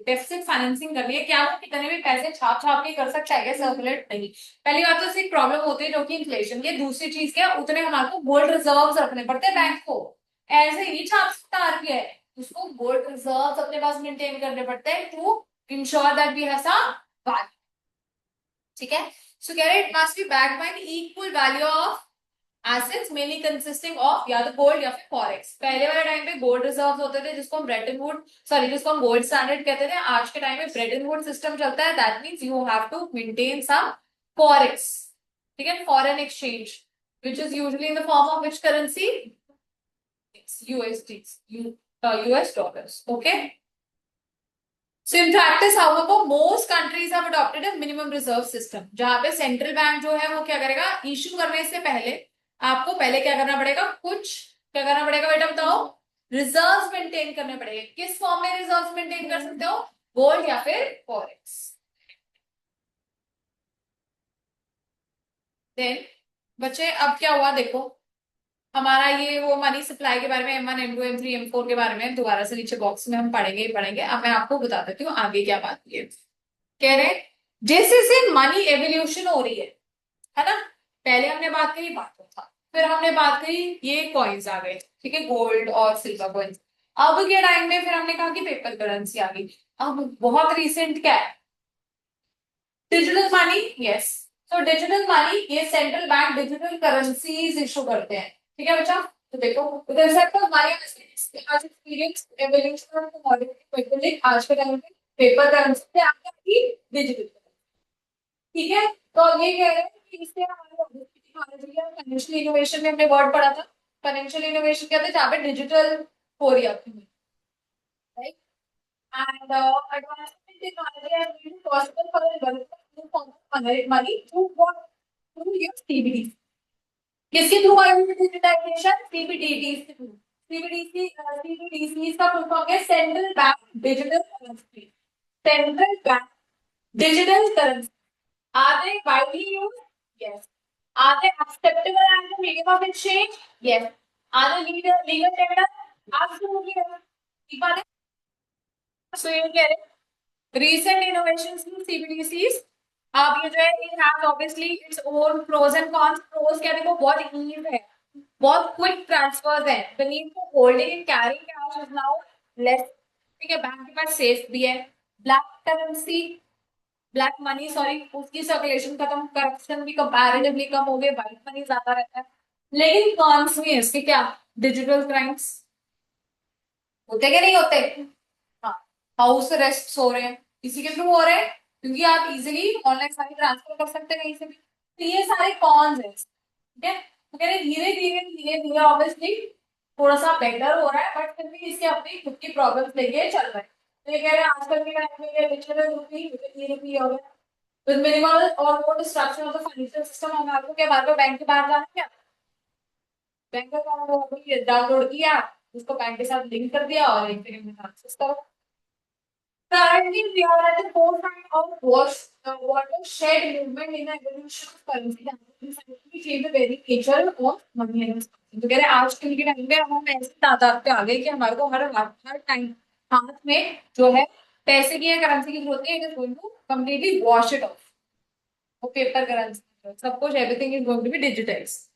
डेफिसिट फाइनेंसिंग करनी है, क्या वो कितने भी पैसे छाप छाप के कर सकता है क्या? सर्कुलेट नहीं। पहली बात तो सिर्फ प्रॉब्लम होती है जो कि इन्फ्लेशन की। दूसरी चीज क्या, उतने हमारे को गोल्ड रिजर्व्स रखने पड़ते हैं बैंक को। ऐसे ही छाप सकता आरबीआई है, उसको गोल्ड रिजर्व्स अपने पास मेंटेन करने पड़ते हैं to ensure that we have some value. ठीक है, सो कह रहे it must be backed by equal value of assets mainly consisting of या तो गोल्ड या फिर फॉरेक्स। पहले वाले टाइम पे गोल्ड रिजर्व होते थे जिसको हम ब्रेटन वुड जिसको हम गोल्ड स्टैंडर्ड कहते थे। आज के टाइम में ब्रेटन वुड सिस्टम चलता है, that means you have to maintain some forex, ठीक है, foreign exchange which is usually in the form of which currency? It's USD, US dollars. Okay. So in practice, however, most countries have adopted a minimum reserve system, जहां पे central bank जो है वो क्या करेगा, issue करने से पहले आपको पहले क्या करना पड़ेगा, कुछ क्या करना पड़ेगा बेटा बताओ, रिजर्व्स मेंटेन करने पड़ेंगे। किस फॉर्म में रिजर्व्स मेंटेन कर सकते हो, गोल्ड या फिर फॉरेक्स। देन बच्चे अब क्या हुआ देखो, हमारा ये वो मनी सप्लाई के बारे में M1 M2 M3 M4 के बारे में दोबारा से नीचे बॉक्स में हम पढ़ेंगे ही पढ़ेंगे। अब मैं आपको बता देती हूँ आगे क्या बात है। कह रहे जैसे से मनी एवोल्यूशन हो रही है ना, पहले हमने बात करी बातों था, फिर हमने बात करी ये कॉइन्स आ गए, ठीक है, गोल्ड और सिल्वर कॉइन्स। अब के टाइम में फिर हमने कहा कि पेपर करेंसी आ गई। अब बहुत रिसेंट क्या है, डिजिटल मनी। यस, तो डिजिटल मनी ये central bank digital currencies issue करते हैं, ठीक है बच्चा। तो देखो आज के टाइम पे पेपर करेंसी से आगे डिजिटल, ठीक है। तो अब ये कह रहे हैं कि इससे हमारे फाइनेंशियल इनोवेशन में हमने वर्ड पढ़ा था, फाइनेंशियल इनोवेशन क्या था, जहाँ पे डिजिटल हो रही है, right. And advancement in technology has made it possible for the development of new forms of money through what? Through your CBDC. किसके थ्रू आई हुई डिजिटाइजेशन? CBDT के थ्रू। CBDC का फुल फॉर्म है central bank digital currency. Central bank digital currency. Are they widely used? Yes. Are they acceptable as a medium of exchange? Yes. Are they legal tender? Absolutely yes. ठीक बात है। So ये कह रहे recent innovations in CBDCs, अब ये जो है it has obviously its own pros and cons। pros क्या देखो, बहुत ease है, बहुत क्विक ट्रांसफर्स है, the need for holding and carrying cash is now less, ठीक है, बैंक के पास सेफ भी है, black currency black money sorry उसकी सर्कुलेशन खत्म, करप्शन भी कंपैरेटिवली कम हो गए, व्हाइट मनी ज्यादा रहता है। लेकिन कॉन्स भी है इसके, क्या, डिजिटल क्राइम्स होते क्या नहीं होते, हाँ, हाउस अरेस्ट हो रहे हैं, इसी के थ्रू हो रहे हैं क्योंकि आप इजीली ऑनलाइन सारी ट्रांसफर कर सकते हैं कहीं से भी। तो ये सारे कॉन्स है, ठीक है। तो कह रहे धीरे धीरे ऑब्वियसली थोड़ा सा बेटर हो रहा है, बट फिर भी इसके अपनी खुद की प्रॉब्लम्स लेके चल रहे हैं। तो ये कह रहे हैं आजकल के टाइम में ये डिजिटल रुपी रुपी हो गया विद मिनिमल और more destruction of the financial system. हमें आपको क्या बार बार बैंक के बाहर जाना है क्या, बैंक अकाउंट डाउनलोड किया, उसको बैंक के साथ लिंक कर दिया और एक सेकंड में ट्रांसफर करो। Currently, we are at the forefront of watershed movement in the evolution of currency that will essentially change the very nature of money and currency। तो कह रहे हैं आजकल के टाइम पे हम ऐसे तादाद पे आ गए कि हमारे को हर टाइम हाथ में जो है पैसे की या करेंसी की जरूरत है, it is going to completely wash it off. वो पेपर करेंसी सब कुछ everything is going to be digitised.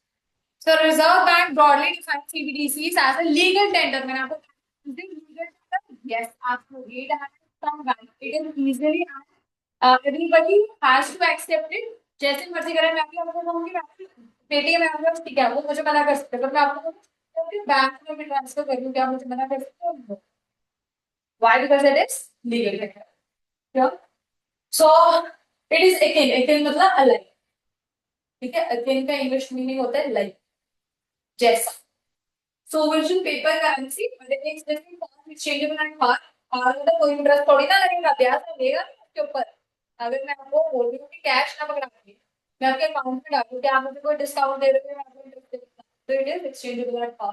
So Reserve Bank broadly defines CBDCs as a legal tender। मैंने आपको legal tender, yes, absolutely, it has some value, it is easily everybody has to accept it। जैसे मर्जी करें, मैं भी आपको कहूँगी मैं पेटीएम है ठीक है, वो मुझे मना कर सकते हैं, पर मैं आपको बैंक में भी ट्रांसफर कर दूँ, क्या मुझे मना कर सकते हो? Why? Because it is legal tender। क्या? So it is akin, akin मतलब अलग, ठीक है, akin का इंग्लिश मीनिंग होता है लाइक, जैसा। So virtual paper currency but it makes different forms exchangeable and far और मतलब कोई इंटरेस्ट थोड़ी ना लगेगा, ब्याज लगेगा उसके ऊपर। अगर मैं आपको बोल रही हूँ कि कैश ना पकड़ाइए, मैं आपके अकाउंट में डालूँ, क्या आप मुझे कोई डिस्काउंट दे रहे हो, मैं आपको इंटरेस्ट दे दूंगा, तो it is exchangeable at par.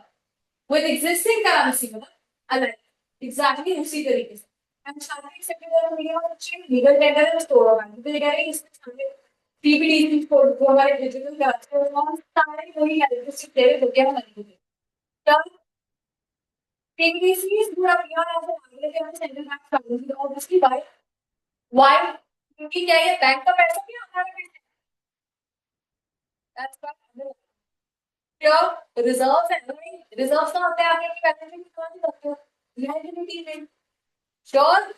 With existing currency, मतलब अलग, एग्जैक्टली उसी तरीके से। एंड शादी से लीगल टेंडर है स्टोर ऑफ वैल्यू, तो ये कह रहे हैं इसमें सारे पीपीडी कोड जो हमारे डिजिटल करते हैं वो सारे वही इलेक्ट्रिसिटी दे रहे, जो कि हम नहीं दे रहे। पीपीडीसी पूरा पिया ऐसे लग रहे थे हम सेंट्रल बैंक कर, ऑब्वियसली भाई, व्हाई, क्योंकि क्या ये बैंक का पैसा भी हमारा पैसा है, दैट्स व्हाई। क्या रिजर्व है भाई, रिजर्व का होता है, आपके बैलेंस शीट कहाँ से रखते हो, लायबिलिटी में। श्योर,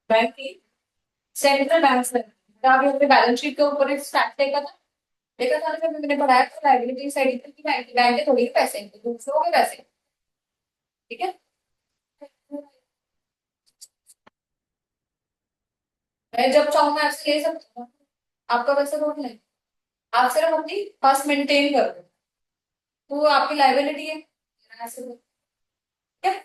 बैंक की सेंट्रल बैंक से आप अपने बैलेंस शीट के ऊपर एक स्टैट देखा था ना, जब मैंने पढ़ाया तो लायबिलिटी साइड की बैंक के थोड़ी ही पैसे हैं, दूसरों के पैसे, ठीक है। मैं जब चाहूँ मैं आपसे ले सकती हूँ, आपका पैसा रोक नहीं, आप सिर्फ अपनी फर्स्ट मेंटेन कर दो, तो वो आपकी लाइबिलिटी है, ऐसे तो, ठीक है।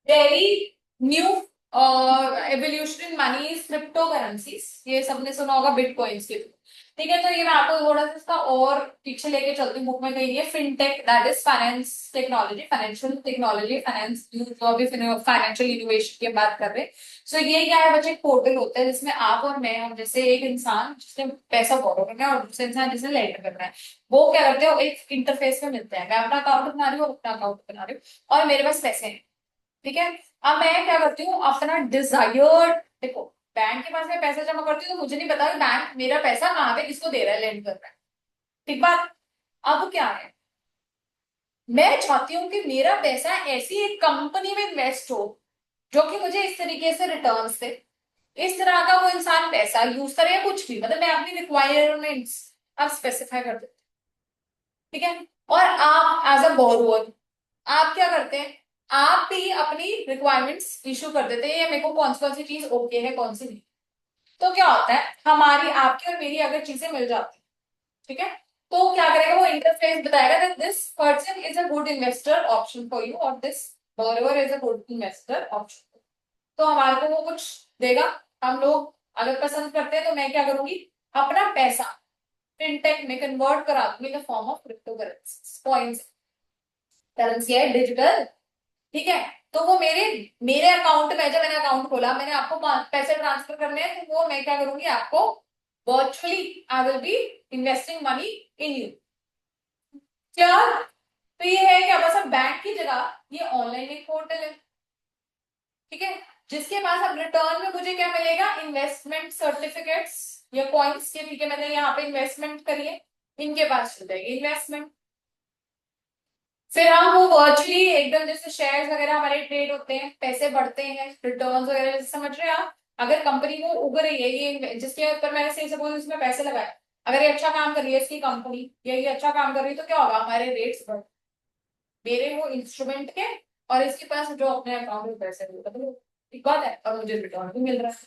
Daily new evolution in money is crypto currencies, ये सबने सुना होगा बिटकॉइंस के, ठीक है। तो ये मैं आपको थोड़ा सा इसका और पीछे लेके चलती हूँ, बुक में कही है fintech, that is finance technology, financial technology, finance जो अभी फाइनेंशियल इनोवेशन की बात कर रहे हैं। सो ये क्या है बच्चे, एक पोर्टल होता है जिसमें आप और मैं, हम जैसे एक इंसान जिसने पैसा बोरो करना है और दूसरे इंसान जिसने लेंड करना है, वो क्या करते हैं, एक इंटरफेस में मिलते हैं, मैं अपना अकाउंट बना रही हूँ, अपना अकाउंट बना रही हूँ और मेरे पास पैसे हैं, ठीक है। अब मैं क्या करती हूँ, अपना डिजायर्ड, देखो बैंक के पास मैं पैसा जमा करती हूँ तो मुझे नहीं पता कि बैंक मेरा पैसा कहाँ पे किसको दे रहा है, लेंड कर रहा है, ठीक बात। अब क्या है, मैं चाहती हूँ कि मेरा पैसा ऐसी एक कंपनी में इन्वेस्ट हो जो कि मुझे इस तरीके से रिटर्न दे, इस तरह का वो इंसान पैसा यूज करे या कुछ भी, मतलब मैं अपनी रिक्वायरमेंट्स आप स्पेसिफाई कर देती हूँ, ठीक है। और आप एज अ बोरोअर, आप क्या करते हैं, आप भी अपनी रिक्वायरमेंट्स इशू कर देते हैं, या मेरे को कौन सी चीज ओके है कौन सी नहीं। तो क्या होता है, हमारी आपकी और मेरी अगर चीजें मिल जाती हैं, ठीक है, तो क्या करेगा वो इंटरफेस बताएगा that this person is a good investor option for you और this borrower is a good investor option. तो हमारे को वो कुछ देगा, हम लोग अगर पसंद करते हैं तो मैं क्या करूंगी, अपना पैसा फिनटेक में कन्वर्ट करा दूंगी इन the form of crypto currency points, currency है डिजिटल, ठीक है। तो वो मेरे मेरे अकाउंट में, जब मैंने अकाउंट खोला, मैंने आपको पैसे ट्रांसफर करने हैं, तो वो मैं क्या करूंगी, आपको virtually I will be investing money in you, क्या। तो ये है क्या, बस अब बैंक की जगह ये ऑनलाइन एक पोर्टल है, ठीक है, जिसके पास अब रिटर्न में मुझे क्या मिलेगा, इन्वेस्टमेंट सर्टिफिकेट्स या कॉइन्स, ये ठीक है, मैंने यहाँ पे इन्वेस्टमेंट करी है, इनके पास चल जाएगी इन्वेस्टमेंट। फिर हम वो वर्चुअली एकदम जैसे शेयर्स वगैरह हमारे ट्रेड होते हैं, पैसे बढ़ते हैं, रिटर्न्स वगैरह, जैसे समझ रहे हैं आप, अगर कंपनी वो उग रही है, ये जिसके ऊपर मैंने सही सपोज इसमें पैसे लगाए, अगर ये अच्छा काम कर रही है इसकी कंपनी, या ये अच्छा काम कर रही है, तो क्या होगा, हमारे रेट्स बढ़, मेरे वो इंस्ट्रूमेंट के, और इसके पास जो अपने अकाउंट में पैसे मिलते हैं, तो एक बात है, और मुझे रिटर्न भी मिल रहा है।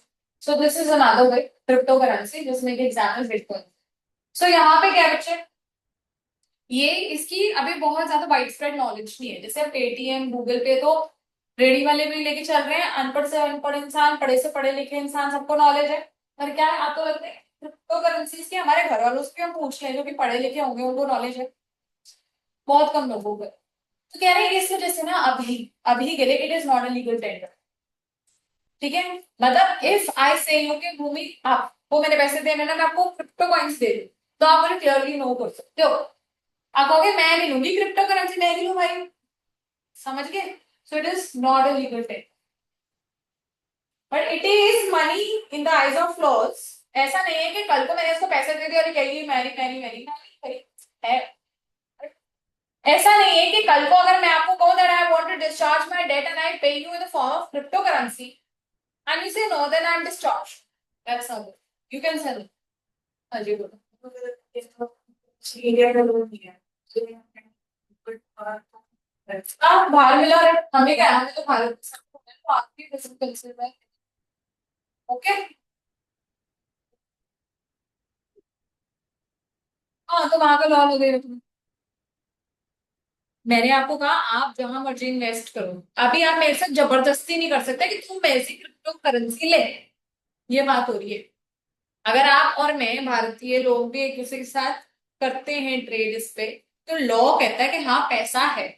So this is another way, crypto currency, जिसमें कि एग्जाम्पल बिटकॉइन। सो यहाँ पे क्या बच्चे, ये इसकी अभी बहुत ज्यादा वाइड स्प्रेड नॉलेज नहीं है, जैसे पेटीएम गूगल पे तो रेडी वाले भी लेके चल रहे हैं, अनपढ़ से अनपढ़ इंसान, पढ़े से पढ़े लिखे इंसान, सबको नॉलेज है। पर क्या है, आपको लगता है क्रिप्टो करेंसीज की हमारे घर वालों से भी हम पूछ लें जो कि पढ़े लिखे होंगे, उनको नॉलेज है, बहुत कम लोगों को है। तो कह रहे हैं इस वजह से ना अभी अभी के लिए it is not a legal tender, ठीक है। मतलब इफ आई से यू कि भूमि आपको मैंने पैसे देने ना, मैं आपको क्रिप्टो कॉइन्स दे दूं, तो आप मुझे क्लियरली नो कर सकते हो, आप कहोगे मैं नहीं लूंगी क्रिप्टो करेंसी, मैं नहीं लूं भाई, समझ गए। So it is not a legal tender, but it is money in the eyes of laws. ऐसा नहीं है कि कल को मैंने उसको पैसे दे दिए और ये कहेगी मैरी है। ऐसा नहीं है कि कल को अगर मैं आपको कहूं that I want to discharge my debt and I pay you in the form of crypto currency and you say no, then I am discharge, that's all, you can sell. हाँ जी बोलो। इंडिया का loan नहीं है, आप बाहर मिला रहे, हमें क्या है, हमें तो भारत तो आपकी कंसिडर है, ओके। हाँ तो वहां का लॉ वगैरह मैंने आपको कहा, आप जहां मर्जी इन्वेस्ट करो, अभी आप मेरे साथ जबरदस्ती नहीं कर सकते कि तुम मेरे से क्रिप्टो करेंसी ले, ये बात हो रही है। अगर आप और मैं भारतीय लोग भी एक दूसरे के साथ करते हैं ट्रेड इस पे, तो लॉ कहता है कि हाँ पैसा है,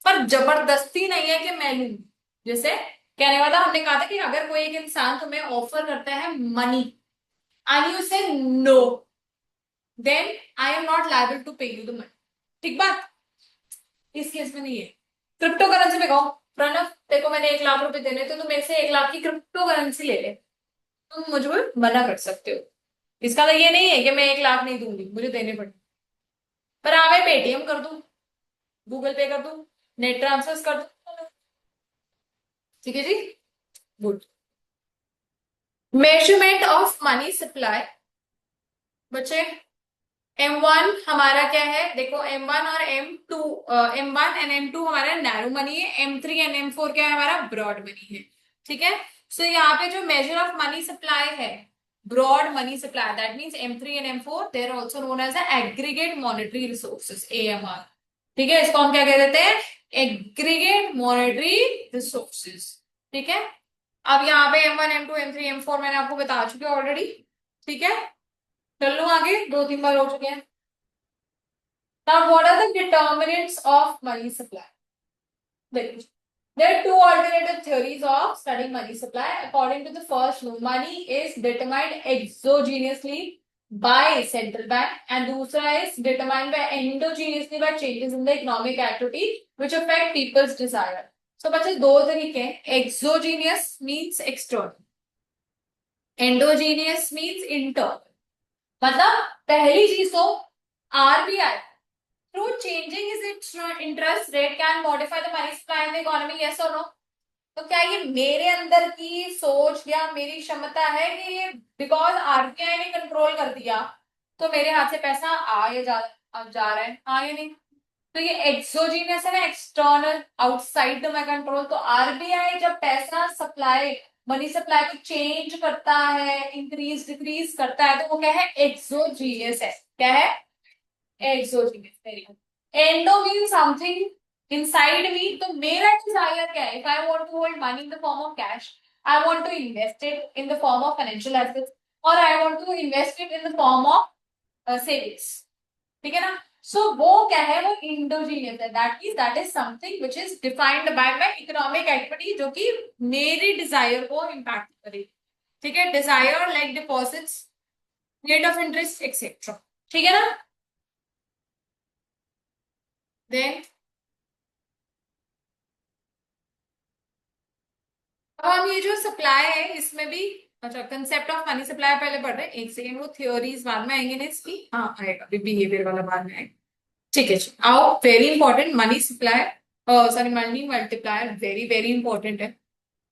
पर जबरदस्ती नहीं है कि मैं लूं। जैसे कहने वाला हमने कहा था कि अगर कोई एक इंसान तुम्हें ऑफर करता है money and you say no, then I am not liable to pay you the money. ठीक बात? इस केस में नहीं है। क्रिप्टो करेंसी में कहो प्रणव देखो मैंने 1 लाख रुपए देने, तो तुम मेरे से 1 लाख की क्रिप्टो करेंसी ले ले, तुम मुझे मना कर सकते हो। इसका तो ये नहीं है कि मैं 1 लाख नहीं दूंगी, मुझे देने पड़े। पर हाँ मैं पेटीएम कर दूं, गूगल पे कर दूं, नेट ट्रांसफर कर दूं। ठीक है जी, good. Measurement of money supply. बच्चे M1 हमारा क्या है, देखो M1 और M2, M1 एंड M2 हमारा नैरो मनी है, M3 एंड M4 क्या है हमारा ब्रॉड मनी है। ठीक है, सो यहाँ पे जो मेजर ऑफ मनी सप्लाई है broad money supply, that means M3 and M4 they are also known as aggregate monetary resources, AMR। ठीक है, इसको हम क्या कह देते हैं, एग्रीगेट मॉनेटरी रिसोर्सेज। ठीक है, अब यहाँ पे M1 M2 M3 M4 मैंने आपको बता चुकी हूँ ऑलरेडी। ठीक है, चल लो आगे, 2-3 बार हो चुके हैं। Now, what are the determinants of money supply? There are two alternative theories of studying money supply. According to the first one, money is determined exogenously by central bank, and दूसरा is determined by endogenously by changes in the economic activity which affect people's desire. So बच्चे दो तरीके हैं, exogenous means external, endogenous means internal। मतलब पहली चीज तो RBI through changing its interest rate can modify the money supply in the economy, yes or no? तो क्या ये मेरे अंदर की सोच या मेरी क्षमता है कि ये बिकॉज RBI ने कंट्रोल कर दिया तो मेरे हाथ से पैसा आ या जा रहा है, हाँ या नहीं? तो ये एक्सोजीनियस है ना, एक्सटर्नल, आउटसाइड माई कंट्रोल। तो RBI जब पैसा सप्लाई, मनी सप्लाई को चेंज करता है, इंक्रीज डिक्रीज करता है, तो वो क्या है, एक्सोजीनियस है। क्या है? Exogenous. Very good. Endo mean something inside me. तो मेरा डिजायर क्या है, if I want to hold money in the form of cash, I want to invest it in the form of financial assets, और I want to invest it in the form of savings. ठीक है ना? सो वो क्या है, वो endogenous है, that is something which is defined by my economic activity, जो कि मेरी डिजायर को इंपैक्ट करे। ठीक है, desire like deposits, rate of interest etcetera. ठीक है ना? देन अब हम ये जो सप्लाई है इसमें भी, अच्छा कंसेप्ट ऑफ मनी सप्लाई पहले पढ़ रहे हैं, एक सेकेंड, वो थ्योरीज बाद में आएंगे ना इसकी, हाँ आएगा, बिहेवियर वाला बाद में आएगा। ठीक है जी, आओ, very important money supply, sorry money multiplier, very very important है।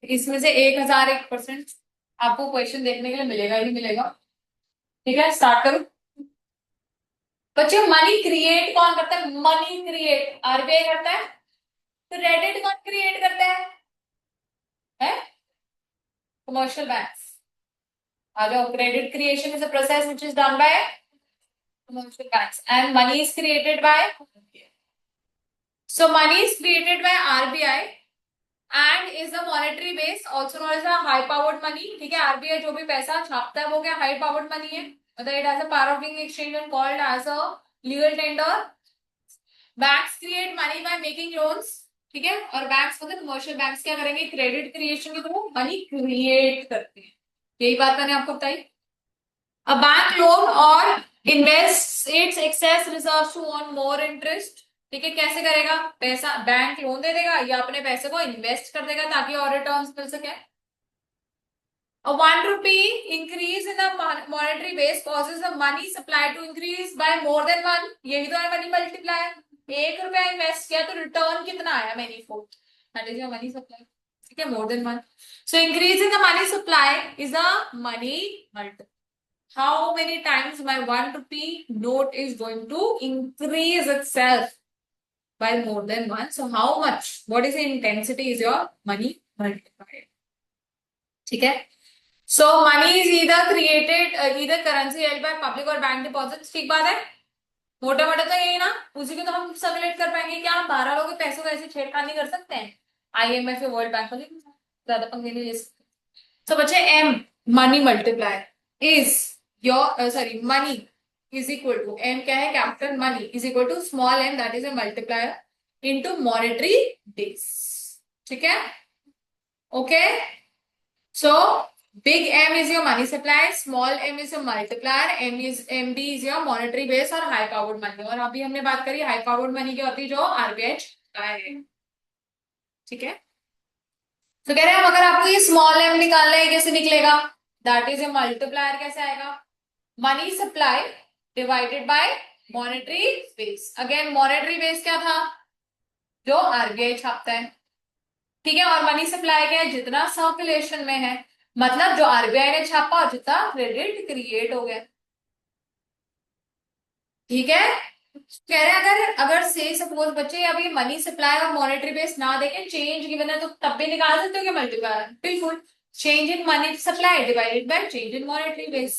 इसमें से 1001% आपको क्वेश्चन देखने के लिए मिलेगा ही मिलेगा। ठीक है, स्टार्ट करो। बच्चे मनी क्रिएट कौन करता है? मनी क्रिएट RBI करता है। क्रेडिट कौन क्रिएट करता है? Commercial banks. आ जाओ, credit creation is a process which is done by commercial banks and money is created by, so money is created by RBI and is a monetary base also known as a high powered money। ठीक है, RBI जो भी पैसा छापता है वो क्या high powered money है, मतलब it has a power of being exchange and called as a legal tender. Banks create money by making loans. ठीक है, और बैंक्स मतलब कमर्शियल बैंक्स क्या करेंगे, क्रेडिट क्रिएशन के थ्रू मनी क्रिएट करते हैं। यही बात मैंने आपको बताई। A bank loan or invests its excess reserves to earn more interest। ठीक है, कैसे करेगा? पैसा बैंक लोन दे देगा या अपने पैसे को इन्वेस्ट कर देगा ताकि और रिटर्न्स मिल सके। A 1 rupee increase in the monetary base causes the money supply to increase by more than 1। यही तो है मनी मल्टीप्लायर। 1 रुपया इन्वेस्ट किया तो रिटर्न कितना आया, many fourth, that is your money supply. ठीक है, more than 1। So increase in the money supply is a money multiplier. How many times my 1 rupee note is going to increase itself by more than 1? So how much? What is the intensity is your money multiplier? ठीक है? So money is either created, either currency held by public or bank deposits। ठीक बात है? मोटा मोटा तो यही ना, उसी को तो हम सर्कुलेट कर पाएंगे। क्या हम 12 लोगों के पैसों को ऐसे छेड़खानी कर सकते हैं? IMF या वर्ल्ड बैंक वाले ज्यादा पंगे नहीं ले सकते। तो बच्चे M money multiplier is your sorry money is equal to, M क्या है, capital money is equal to small M that is a multiplier into monetary base. ठीक है, okay. So big M is your money supply, small m is your multiplier, MD is your monetary base और high powered money। और अभी हमने बात करी high powered money की होती है जो आरबीआई का है। ठीक है, तो कह रहे हैं अगर आपको ये स्मॉल m निकालना है कैसे निकलेगा, दैट इज ए मल्टीप्लायर। कैसे आएगा, money supply divided by monetary base. Again monetary base क्या था, जो आरबीआई छापता है। ठीक है, और मनी सप्लाई क्या है, जितना सर्कुलेशन में है, मतलब जो आरबीआई ने छापा और जितना क्रेडिट क्रिएट हो गया। ठीक है, कह रहे हैं अगर अगर से सपोज बच्चे अभी मनी सप्लाई और मॉनेटरी बेस ना देखें, चेंज गिवन है तो तब भी निकाल सकते हो क्या मल्टीप्लायर, बिल्कुल। Change in money supply divided by change in monetary base.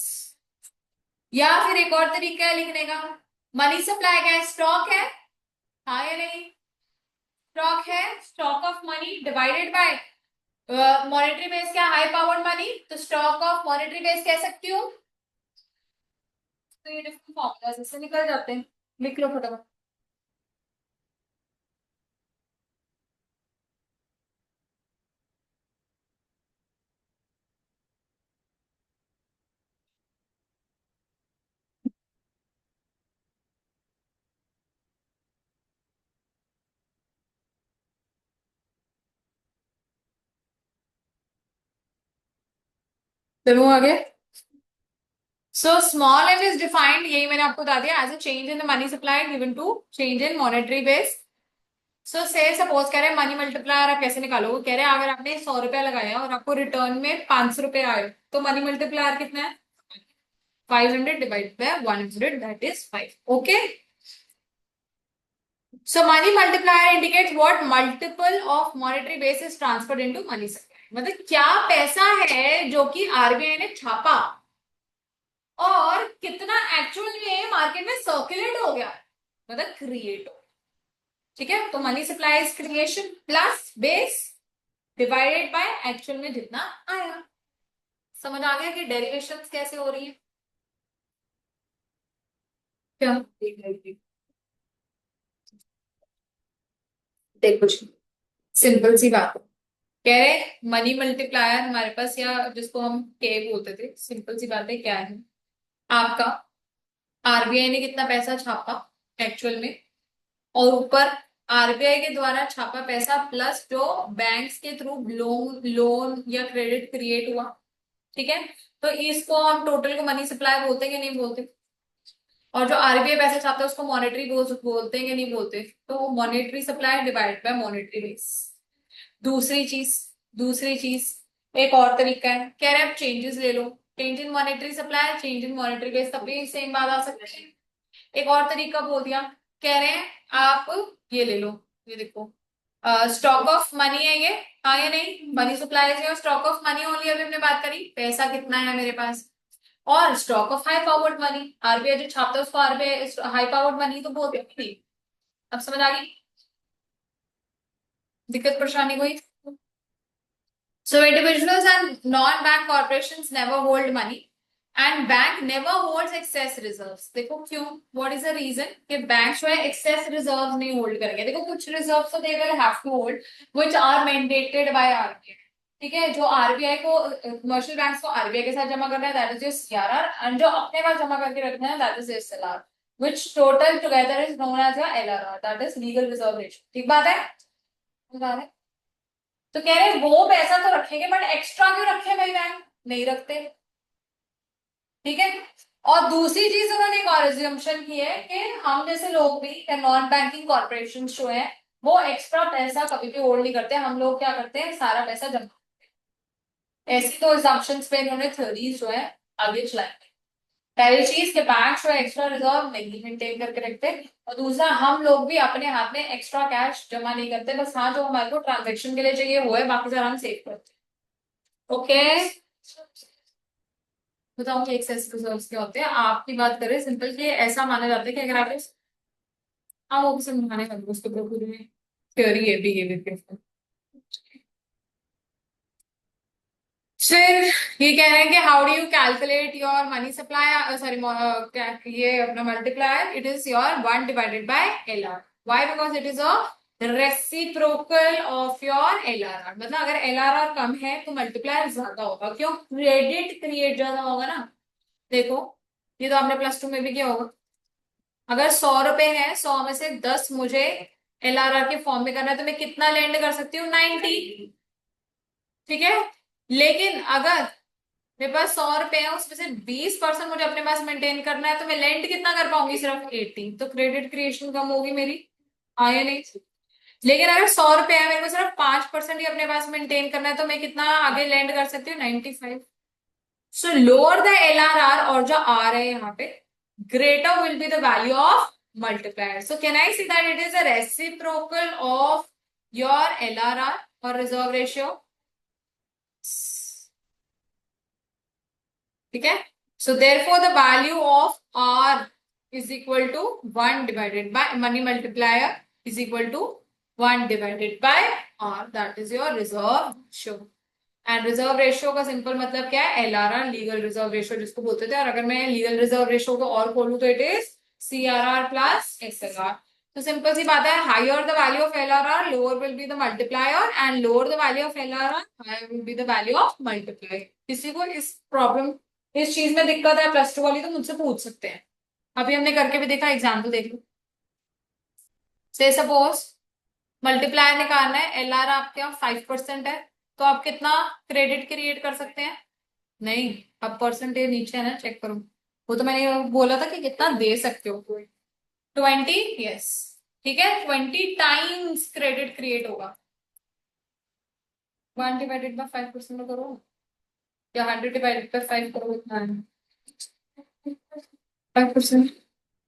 या फिर एक और तरीका है लिखने का, मनी सप्लाई क्या है, स्टॉक है, हाँ या नहीं, स्टॉक है, stock of money divided by monetary base क्या, हाई पावर्ड मनी, तो स्टॉक ऑफ मॉनेटरी बेस कह सकती हूँ। तो ये डिफरेंट फॉर्मूला से निकल जाते हैं, लिख लो फटाफट। चलो आगे। So small M is defined, यही मैंने आपको बता दिया, as a change in the money supply given to change in monetary base. So say suppose कह रहे हैं मनी मल्टीप्लायर आप कैसे निकालोगे, कह रहे हैं अगर आपने 100 रुपया लगाया और आपको रिटर्न में 500 रुपये आए, तो मनी मल्टीप्लायर कितना है, 500 divide by 100 that is 5। Okay, so money multiplier indicates what multiple of monetary base is transferred into money supply. मतलब क्या पैसा है जो कि आरबीआई ने छापा और कितना एक्चुअल में मार्केट में सर्कुलेट हो गया, मतलब क्रिएट हो। ठीक है, तो money supply is creation plus base divided by actual में जितना आया। समझ आ गया कि डेरिवेशंस कैसे हो रही है क्या, देखो सिंपल सी बात है। कह रहे मनी मल्टीप्लायर हमारे पास, या जिसको हम के बोलते थे, सिंपल सी बात है क्या है, आपका आरबीआई ने कितना पैसा छापा एक्चुअल में, और ऊपर आरबीआई के द्वारा छापा पैसा प्लस जो बैंक्स के थ्रू लोन लोन या क्रेडिट क्रिएट हुआ। ठीक है, तो इसको हम टोटल को मनी सप्लाई बोलते हैं कि नहीं बोलते, और जो आरबीआई पैसा छापता है उसको मॉनेटरी बोलते हैं कि नहीं बोलते, तो monetary supply divide by monetary base. दूसरी चीज एक और तरीका है, कह रहे हैं आप चेंजेस ले लो, change in monetary supply change in monetary base, तब भी सेम बात आ सकती है। एक और तरीका बोल दिया, कह रहे हैं आप ये ले लो, ये देखो स्टॉक ऑफ मनी है ये, हाँ या नहीं, मनी सप्लाई है, स्टॉक ऑफ मनी ओनली अभी हमने बात करी, पैसा कितना है मेरे पास, और stock of high powered money, RBI जो छापता है उसको आरबीआई हाई पावर्ड मनी तो बोलते हैं। अब समझ आ गई, दिक्कत परेशानी कोई। So individuals and non-bank corporations never hold money and bank never holds excess reserves। देखो क्यों, what is the reason कि बैंक जो है excess reserves नहीं hold करेंगे। देखो कुछ reserves तो they will have to hold which are mandated by RBI। ठीक है, जो आरबीआई को कमर्शियल बैंक्स को आरबीआई के साथ जमा करना है that is your CRR, and जो अपने पास जमा करके रखना है that is SLR, which total together is known as your LRR, that is legal reserve ratio। ठीक बात है, बता रहे, तो कह रहे वो पैसा तो रखेंगे बट एक्स्ट्रा क्यों रखे भाई, बैंक नहीं रखते। ठीक है, और दूसरी चीज उन्होंने एक और एज्यूम्पशन की है कि हम जैसे लोग भी नॉन बैंकिंग कॉर्पोरेशन जो है वो एक्स्ट्रा पैसा कभी भी होल्ड नहीं करते, हम लोग क्या करते हैं सारा पैसा जमा। ऐसी तो एज्यूम्पशंस पे इन्होंने थ्योरीज जो है आगे चलाई। पहली चीज के बैंक जो है एक्स्ट्रा रिजर्व नहीं मेंटेन करके रखते, और दूसरा हम लोग भी अपने हाथ में एक्स्ट्रा कैश जमा नहीं करते, बस हाँ जो हमारे को ट्रांजेक्शन के लिए चाहिए वो है, बाकी सारा हम सेव करते हैं। ओके, बताऊंगी एक्सेस रिजर्व्स क्या होते हैं। आपकी बात करें सिंपल कि ऐसा माना जाता है कि अगर आप हाँ वो भी समझाने का उसको पूरी थ्योरी है बिहेवियर के। फिर ये कह रहे हैं कि how do you calculate your money supply, sorry ये अपना multiplier, it is your 1/LR. Why? Because it is a reciprocal of your LRR. मतलब अगर LRR कम है तो मल्टीप्लायर ज्यादा होगा. क्यों? क्रेडिट क्रिएट ज्यादा होगा ना. देखो, ये तो आपने प्लस टू में भी किया होगा. अगर 100 रुपए है, 100 में से 10 मुझे LRR के फॉर्म में करना है, तो मैं कितना लेंड कर सकती हूँ? 90. ठीक है. लेकिन अगर मेरे पास 100 रुपए है, उसमें से 20% मुझे अपने पास मेंटेन करना है, तो मैं लेंड कितना कर पाऊंगी? सिर्फ 80. तो क्रेडिट क्रिएशन कम होगी मेरी. हाँ या नहीं? लेकिन अगर 100 रुपए है, मेरे को सिर्फ 5% ही अपने पास मेंटेन करना है, तो मैं कितना आगे लैंड कर सकती हूँ? 95. सो लोअर द LRR, और जो आर है यहाँ पे, greater will be the value of multiplier. So can I see that it is a reciprocal of your LRR और रिजर्व रेशियो. ठीक है. So therefore the value of R is equal to 1/, money multiplier is equal to 1/, R. That is your reserve ratio. And reserve ratio का simple मतलब क्या है? LRR, legal reserve ratio जिसको बोलते थे. और अगर मैं लीगल रिजर्व रेशियो को और खोलूं तो it is CRR plus SLR. तो सिंपल सी बात है, higher the value of LRR, lower will be the multiplier, and lower the value of LRR, higher will be the value of multiplier. किसी को इस प्रॉब्लम, इस चीज में दिक्कत है प्लस टू वाली, तो मुझसे पूछ सकते हैं. अभी हमने करके भी देखा, एग्जाम्पल देख लो. से सपोज मल्टीप्लायर निकालना है, LR आपके यहाँ 5% है, तो आप कितना क्रेडिट क्रिएट कर सकते हैं? नहीं, अब परसेंटेज नीचे है ना, चेक करो. वो तो मैंने बोला था कि कितना दे सकते हो. 20. यस. ठीक है, 20 टाइम्स क्रेडिट क्रिएट होगा. 1/5% करो, या 100/5 करो, इतना है. 5%.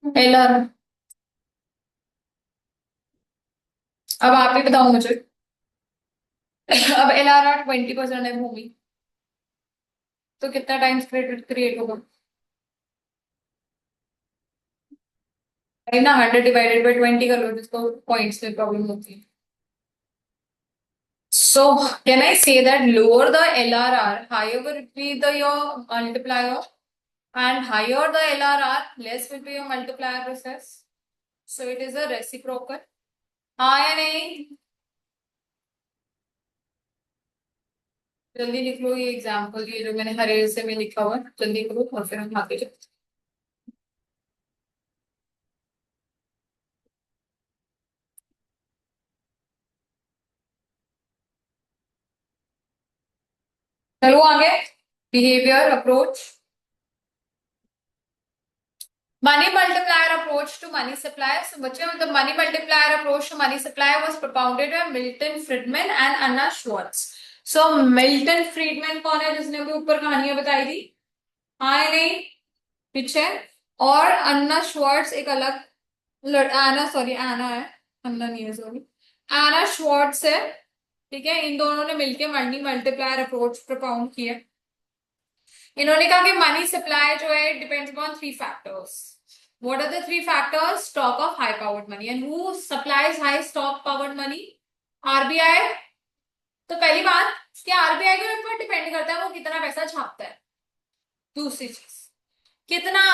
LR. अब आप ही बताओ मुझे. अब LRR 20% है भूमि, तो कितना टाइम्स क्रेडिट क्रिएट होगा? ना, 100/20 कर लो, जिसको पॉइंट्स में प्रॉब्लम होती है. So can I say that lower the LRR, higher will be the your multiplier, and higher the LRR, less will be your multiplier process. So it is a reciprocal. हाँ या नहीं? जल्दी लिख लो ये example, ये जो मैंने हरे से में लिखा हुआ है, जल्दी करो और फिर हम आगे चलते हैं. चलो आगे. Behaviour approach. Money multiplier approach to money supply. So, बच्चों, the money multiplier approach to money supply was propounded by Milton Friedman and Anna Schwartz. So, Milton Friedman कौन है जिसने भी ऊपर कहानियां बताई थी? हाँ या नहीं? पीछे. और अन्ना श्वार्ट्स एक अलग आना, सॉरी आना है, अन्ना नहीं है, सॉरी, आना श्वार्ट्स है. ठीक है, इन दोनों ने मिलकर मनी मल्टीप्लायर अप्रोच propound किया. इन्होंने कहा कि मनी सप्लाई जो है depends upon 3 factors. What are the 3 factors? Stock of high powered money. And who supplies high stock powered money? RBI. तो पहली बात कि RBI के ऊपर डिपेंड करता है वो कितना पैसा छापता है. दूसरी चीज, कितना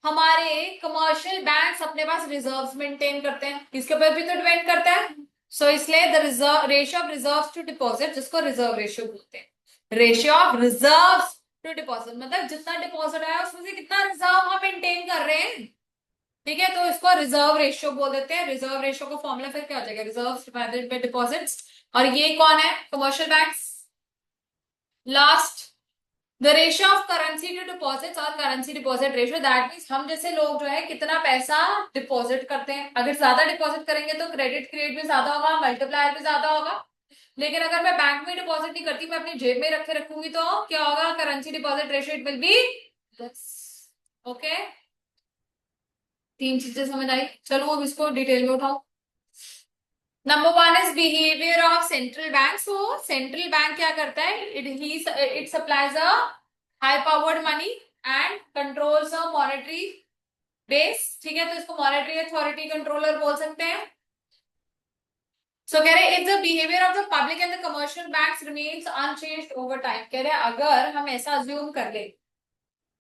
हमारे कमर्शियल बैंक्स अपने पास रिजर्व्स मेंटेन करते हैं, इसके ऊपर भी तो डिपेंड करता है. सो इसलिए the reserve ratio of reserves to deposit, जिसको रिजर्व रेशियो बोलते हैं, ratio of reserves to deposit, मतलब जितना डिपॉजिट है उसमें से कितना रिजर्व हम मेंटेन कर रहे हैं. ठीक है, तो इसको रिजर्व रेशियो बोल देते हैं. रिजर्व रेशियो का फॉर्मूला फिर क्या हो जाएगा? Reserve divided by deposits. और ये कौन है? Commercial banks. Last, the ratio of currency to deposits और currency deposit ratio. That means हम जैसे लोग जो है कितना पैसा डिपॉजिट करते हैं. अगर ज्यादा डिपॉजिट करेंगे तो क्रेडिट क्रिएट भी ज्यादा होगा, मल्टीप्लायर भी ज्यादा होगा. लेकिन अगर मैं बैंक में डिपॉजिट नहीं करती, मैं अपनी जेब में रखे रखूंगी, तो क्या होगा? Currency deposit ratio it will be okay. 3 चीजें समझ आई. चलो अब इसको डिटेल में उठाओ. Number 1 is behaviour of central bank. So central bank क्या करता है? It supplies a high powered money and controls a monetary base. ठीक है, तो इसको मॉनेटरी अथॉरिटी कंट्रोलर बोल सकते हैं. सो कह रहे if the behaviour of the public and the commercial banks remains unchanged over time, कह रहे अगर हम ऐसा अज्यूम कर ले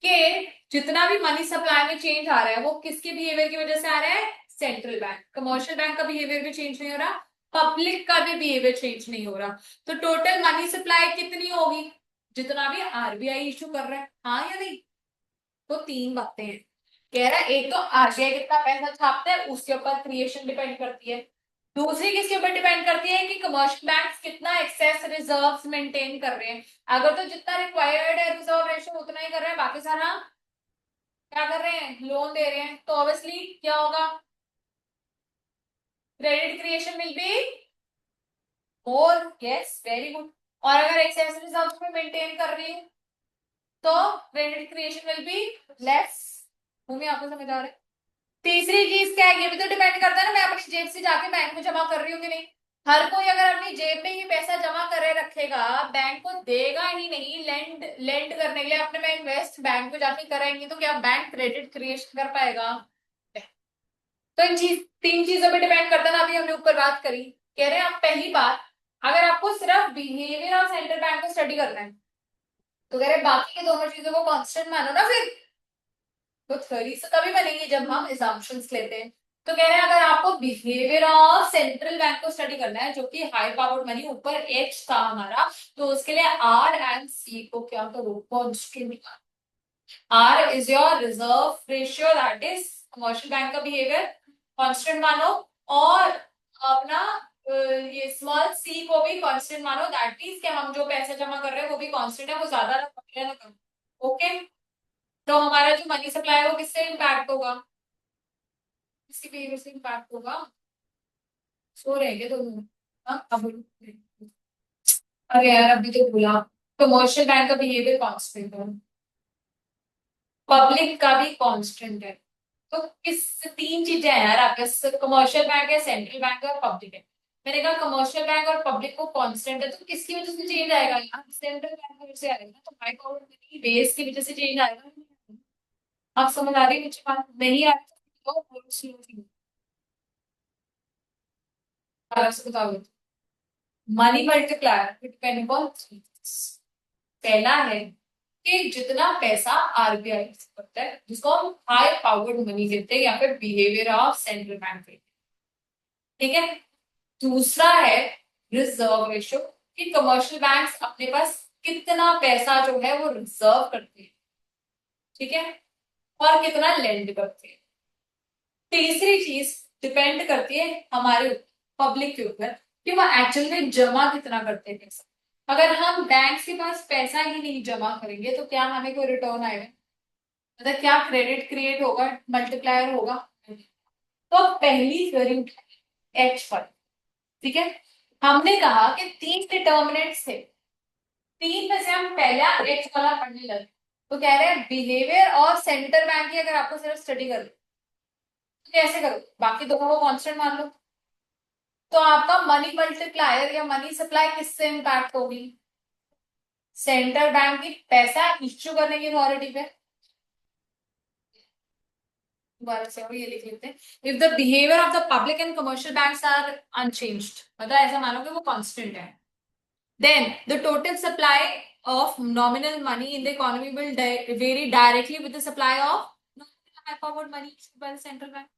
कि जितना भी मनी सप्लाई में चेंज आ रहा है वो किसके बिहेवियर की वजह से आ रहा है, सेंट्रल बैंक, कमर्शियल बैंक का बिहेवियर भी चेंज नहीं हो रहा, पब्लिक का भी बिहेवियर चेंज नहीं हो रहा, तो टोटल मनी सप्लाई कितनी होगी, जितना भी आरबीआई इशू कर रहा है, हाँ या नहीं। तो तीन बातें हैं, कह रहा है एक तो आरबीआई कितना पैसा छापता है उसके ऊपर क्रिएशन डिपेंड करती है, दूसरी किसके ऊपर डिपेंड करती है कि कमर्शियल बैंक्स कितना एक्सेस रिजर्व्स मेंटेन कर रहे हैं, अगर तो जितना रिक्वायर्ड है रिजर्व रेशो उतना ही कर रहे हैं, बाकी सारा क्या कर रहे हैं, लोन दे रहे हैं, तो ऑब्वियसली क्या होगा, credit creation will be more, yes very good, और अगर एक्सेस रिजर्व्स में मेंटेन कर रही है तो credit creation will be less, Bhumi आपको समझ आ रहा है। तीसरी चीज क्या है, ये भी तो डिपेंड करता है ना मैं अपनी जेब से जाके बैंक में जमा कर रही हूँ कि नहीं, हर कोई अगर अपनी जेब में ही पैसा जमा करे रखेगा बैंक को देगा ही नहीं, लेंड लेंड करने के लिए अपने में इन्वेस्ट बैंक में जाके कराएंगे तो क्या बैंक क्रेडिट क्रिएशन कर पाएगा, तो इन चीज तीन चीजों पे डिपेंड करता है ना, अभी हमने ऊपर बात करी, कह रहे हैं आप पहली बात अगर आपको सिर्फ बिहेवियर ऑफ सेंट्रल बैंक को स्टडी करना है तो कह रहे बाकी के दोनों चीजों को कांस्टेंट मानो ना फिर, तो थ्योरी से कभी बनेगी जब हम assumptions लेते हैं, तो कह रहे हैं अगर आपको बिहेवियर ऑफ सेंट्रल बैंक को स्टडी करना है जो कि हाई पावर्ड मनी ऊपर एच था हमारा, तो उसके लिए आर एंड सी को क्या करो, constant, R is your reserve ratio that is commercial bank का बिहेवियर, कांस्टेंट मानो, और अपना ये स्मॉल सी को भी कांस्टेंट मानो, दैट मींस कि हम जो पैसे जमा कर रहे हैं वो भी कांस्टेंट है, वो ज्यादा ना कम है ना कम, ओके। तो हमारा जो मनी सप्लाई है वो किससे इम्पैक्ट होगा, किसकी बिहेवियर से इम्पैक्ट होगा, सो रहेंगे दोनों, हाँ अब अरे यार अभी तो भूला, कमर्शियल बैंक का बिहेवियर कांस्टेंट है, पब्लिक का भी कांस्टेंट है, तो किस तीन चीजें हैं यार आपके, कमर्शियल बैंक है, सेंट्रल बैंक है और पब्लिक है, मैंने कहा कमर्शियल बैंक और पब्लिक को कांस्टेंट है तो किसकी वजह से चेंज आएगा यार, सेंट्रल बैंक की वजह से आएगा, तो हाई पावर मनी बेस की वजह से चेंज आएगा, आप समझ आ रही है मुझे बात, नहीं आ रही तो बताओ, मनी मल्टीप्लायर डिपेंड अपॉन, पहला है कि जितना पैसा आरबीआई करता है जिसको हम हाई पावर्ड मनी कहते हैं या फिर बिहेवियर ऑफ सेंट्रल बैंक कहते हैं, ठीक है। दूसरा है रिजर्व रेशो, कि कमर्शियल बैंक्स अपने पास कितना पैसा जो है वो रिजर्व करते हैं, ठीक है, और कितना लेंड करते हैं। तीसरी चीज डिपेंड करती है हमारे पब्लिक के ऊपर कि वो एक्चुअल में जमा कितना करते हैं पैसा, अगर हम बैंक के पास पैसा ही नहीं जमा करेंगे तो क्या हमें कोई रिटर्न आएगा, मतलब क्या क्रेडिट क्रिएट होगा, मल्टीप्लायर होगा, तो पहली थ्योरी एच पर, ठीक है, हमने कहा कि तीन डिटर्मिनेंट्स थे, तीन में से हम पहला एच वाला पढ़ने लगे, तो कह रहे हैं बिहेवियर और सेंट्रल बैंक की अगर आपको सिर्फ स्टडी करो तो कैसे करो, बाकी दोनों को कांस्टेंट मान लो, तो आपका मनी मल्टीप्लायर या मनी सप्लाई किससे इंपैक्ट होगी, सेंट्रल बैंक की पैसा इश्यू करने की अथॉरिटी पे, दोबारा से और ये लिख लेते हैं, if the behaviour of the public and commercial banks are unchanged, मतलब ऐसा मानो कि वो कांस्टेंट है, then the total supply of nominal money in the economy will vary directly with the supply of high powered money by the central bank,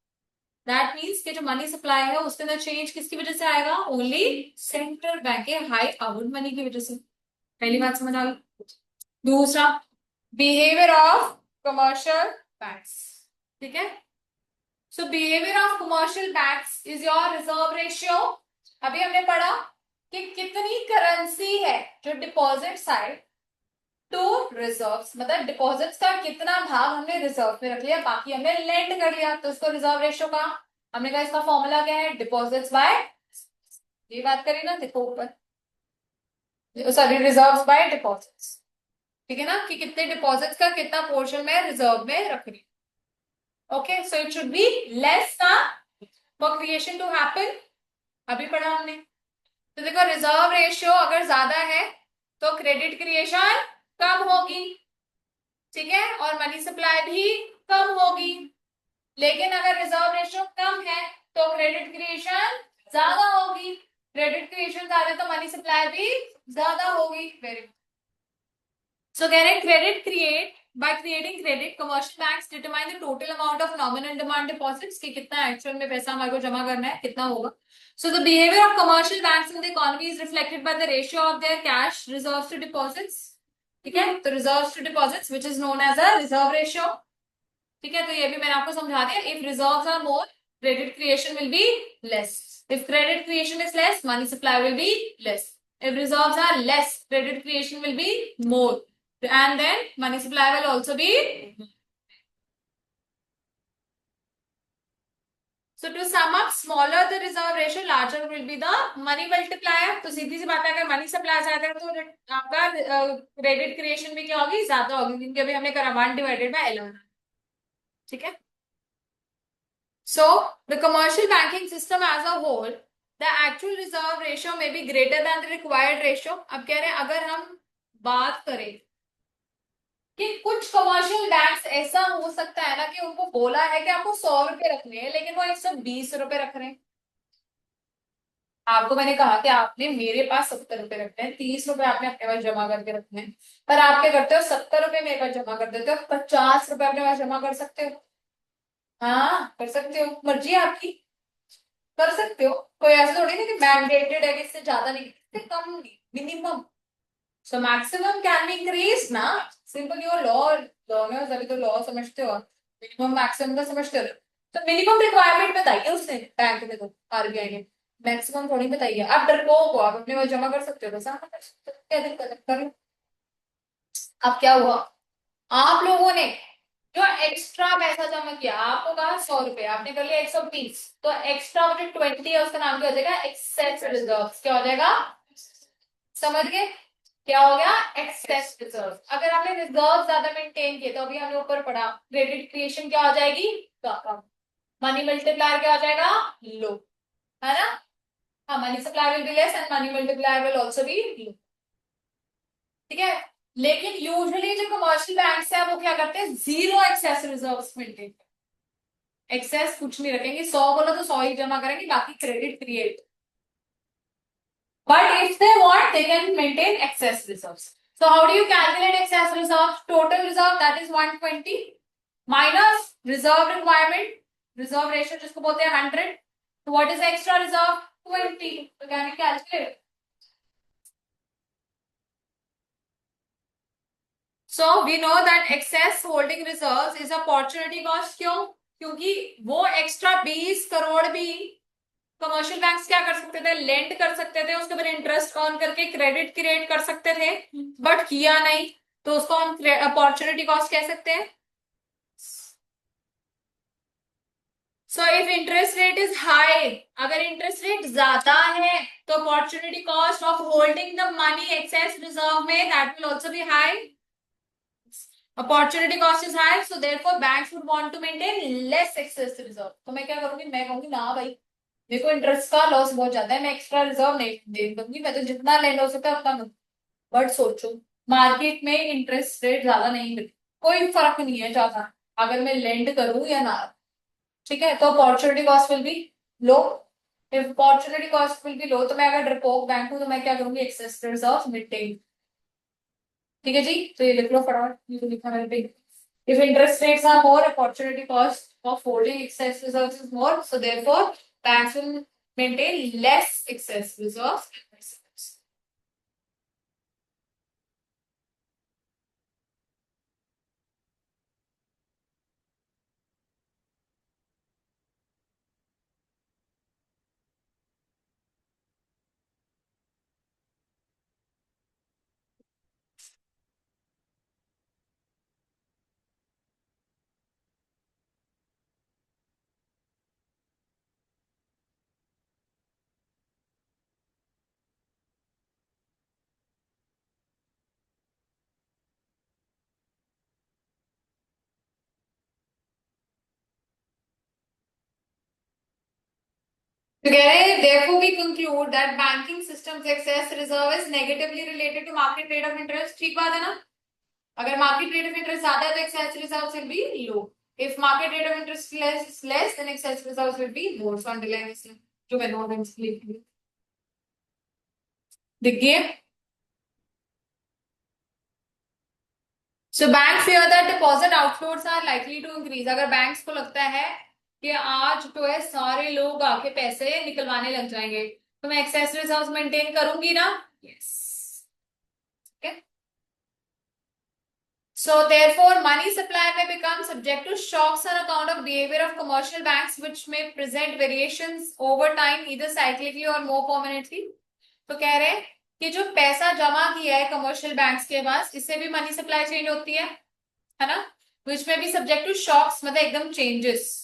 that means कि जो money supply है उसके अंदर चेंज किसकी वजह से आएगा, ओनली सेंट्रल बैंक के हाई पावर्ड मनी की वजह से, पहली बात समझ आ गई। दूसरा बिहेवियर ऑफ कमर्शियल बैंक्स, ठीक है, so behaviour of commercial banks is your reserve ratio, अभी हमने पढ़ा कि कितनी करेंसी है जो डिपॉजिट साइड टू रिजर्व्स, मतलब डिपॉजिट्स का कितना भाग हमने रिजर्व में रख लिया बाकी हमने लेंड कर लिया, तो इसको रिजर्व रेशियो का हमने कहा, इसका फॉर्मूला क्या है, डिपॉजिट्स बाय, ये बात करी ना देखो ऊपर, सॉरी रिजर्व्स बाय डिपॉजिट्स, ठीक है ना, कि कितने डिपॉजिट्स का कितना पोर्शन में रिजर्व में रख रही, okay, so it should be less ना फॉर क्रिएशन टू हैपन, अभी पढ़ा हमने, तो देखो रिजर्व रेशियो अगर ज्यादा है तो क्रेडिट क्रिएशन कम होगी, ठीक है, और मनी सप्लाई भी कम होगी, लेकिन अगर रिजर्व रेशियो कम है तो क्रेडिट क्रिएशन ज्यादा होगी, क्रेडिट क्रिएशन ज्यादा तो मनी सप्लाई भी ज्यादा होगी। Very good. सो कह रहे हैं credit create by creating credit commercial banks determine the total amount of nominal demand deposits कि कितना एक्चुअल में पैसा हमारे को जमा करना है, कितना होगा। So the behavior of commercial banks in the economy is reflected by the ratio of their cash reserves to deposits। ठीक है, तो reserves to deposits which is known as a reserve ratio। ठीक है, तो ये भी मैंने आपको समझा दिया। If reserves are more, credit creation will be less. If credit creation is less, money supply will be less. If reserves are less, credit creation will be more, and then money supply will also be। So to sum up, smaller the reserve ratio, larger will be the money multiplier। तो सीधी सी बात है, अगर money supply ज्यादा है तो आपका credit creation भी क्या होगी, ज्यादा होगी, क्योंकि अभी हमने करा 1 डिवाइडेड बाय 11। ठीक है। So, the commercial banking system as a whole, the actual reserve ratio may be greater than the required ratio। अब कह रहे हैं अगर हम बात करें कि कुछ कमर्शियल बैंक्स ऐसा हो सकता है ना कि उनको बोला है कि आपको 100 रुपए रखने हैं, लेकिन वो 120 रुपए रख रहे हैं। आपको मैंने कहा कि आपने मेरे पास 70 रुपए रखने हैं, 30 रुपए आपने अपने पास जमा करके रखने हैं, पर आप क्या करते हो, 70 रुपए मेरे पास जमा कर देते हो, 50 रुपए अपने पास जमा कर सकते हो। हाँ कर सकते हो, मर्जी है आपकी, कर सकते हो। कोई ऐसा थोड़ी ना कि मैंडेटेड है कि इससे ज्यादा नहीं, इससे कम नहीं, minimum. So maximum can be increase ना, सिंपल योर लॉ। लॉ में अभी तो लॉ समझते हो, मिनिमम मैक्सिमम का समझते हो। तो मिनिमम रिक्वायरमेंट बताइए उसने बैंक में, तो आरबीआई ने मैक्सिमम थोड़ी बताइए। आप डरपोक हो, आप अपने पास जमा कर सकते हो, बस आप कर सकते हो, क्या दिक्कत है, कर लो। अब क्या हुआ, आप लोगों ने जो एक्स्ट्रा पैसा जमा किया, आपको कहा 100 रुपए, आपने कर लिया 120, तो एक्स्ट्रा जो 20 है उसका नाम क्या हो जाएगा, एक्सेस रिजर्व। क्या हो जाएगा, समझ गए, क्या हो गया, एक्सेस रिजर्व। अगर आपने रिजर्व ज्यादा मेंटेन किए, तो अभी हमने ऊपर पढ़ा, क्रेडिट क्रिएशन क्या हो जाएगी, कम, मनी मल्टीप्लायर क्या हो जाएगा, लो, है ना। हाँ, money supply will be less and money multiplier will also be low. ठीक है, लेकिन यूजुअली जो कमर्शियल बैंक्स है वो क्या करते हैं, zero excess reserves maintain, excess कुछ नहीं रखेंगे, 100 बोलो तो 100 ही जमा करेंगे, बाकी credit create. But if they want, they can maintain excess reserves। So how do you calculate excess reserves? Total reserve, that is 120 minus reserve requirement, reserve ratio जिसको बोलते हैं 100। So what is the extra reserve, 20। तो can you calculate? So we know that excess holding reserves is opportunity cost। क्यों, क्योंकि वो extra 20 crore भी commercial banks क्या कर सकते थे, लेंड कर सकते थे, उसके ऊपर इंटरेस्ट अर्न करके क्रेडिट क्रिएट कर सकते थे, बट किया नहीं, तो उसको हम अपॉर्चुनिटी कॉस्ट कह सकते हैं। So if interest rate is high, अगर इंटरेस्ट रेट ज्यादा है, तो opportunity cost of holding the money excess reserve में, that will also be high. Opportunity cost is high, so therefore banks would want to maintain less excess reserve. तो मैं क्या करूंगी, मैं कहूंगी ना भाई, मेरे को इंटरेस्ट का लॉस बहुत ज्यादा है, मैं एक्स्ट्रा रिजर्व नहीं दे दूंगी, मैं तो जितना लैंड हो सकता है उतना दूंगी। बट सोचो, मार्केट में इंटरेस्ट रेट ज्यादा नहीं मिलती, कोई फर्क नहीं है ज्यादा अगर मैं लेंड करूं या ना। ठीक है, तो opportunity cost will be low. If opportunity cost will be low, तो मैं अगर डरपोक बैंक हूं तो मैं क्या करूंगी, एक्सेस रिजर्व मेंटेन। ठीक है जी, तो ये लिख लो फटाफट, ये तो लिखा मैंने पे। If interest rates are more, opportunity cost of holding excess reserves is more, so therefore banks will maintain less excess reserves। तो कह रहे हैं therefore we conclude that banking system's excess reserve is negatively related to market rate of interest। ठीक बात है ना, अगर market rate of interest ज्यादा है तो excess reserves will be low. If market rate of interest less than excess reserves will be more. So underline इसमें जो मैं नोट लिख रही हूँ। दिख गई? So bank fear that deposit outflows are likely to increase. अगर बैंक्स को लगता है कि आज जो है सारे लोग आके पैसे निकलवाने लग जाएंगे, तो मैं एक्सेस रिजर्व मेंटेन करूंगी ना। Yes. So therefore, money supply may become subject to shocks on account of behavior of commercial banks, which may present variations over time, either cyclically or more permanently. तो कह रहे हैं कि जो पैसा जमा किया है कमर्शियल बैंक्स के पास, इससे भी मनी सप्लाई चेंज होती है ना। विच में भी सब्जेक्ट टू शॉक्स, मतलब एकदम चेंजेस।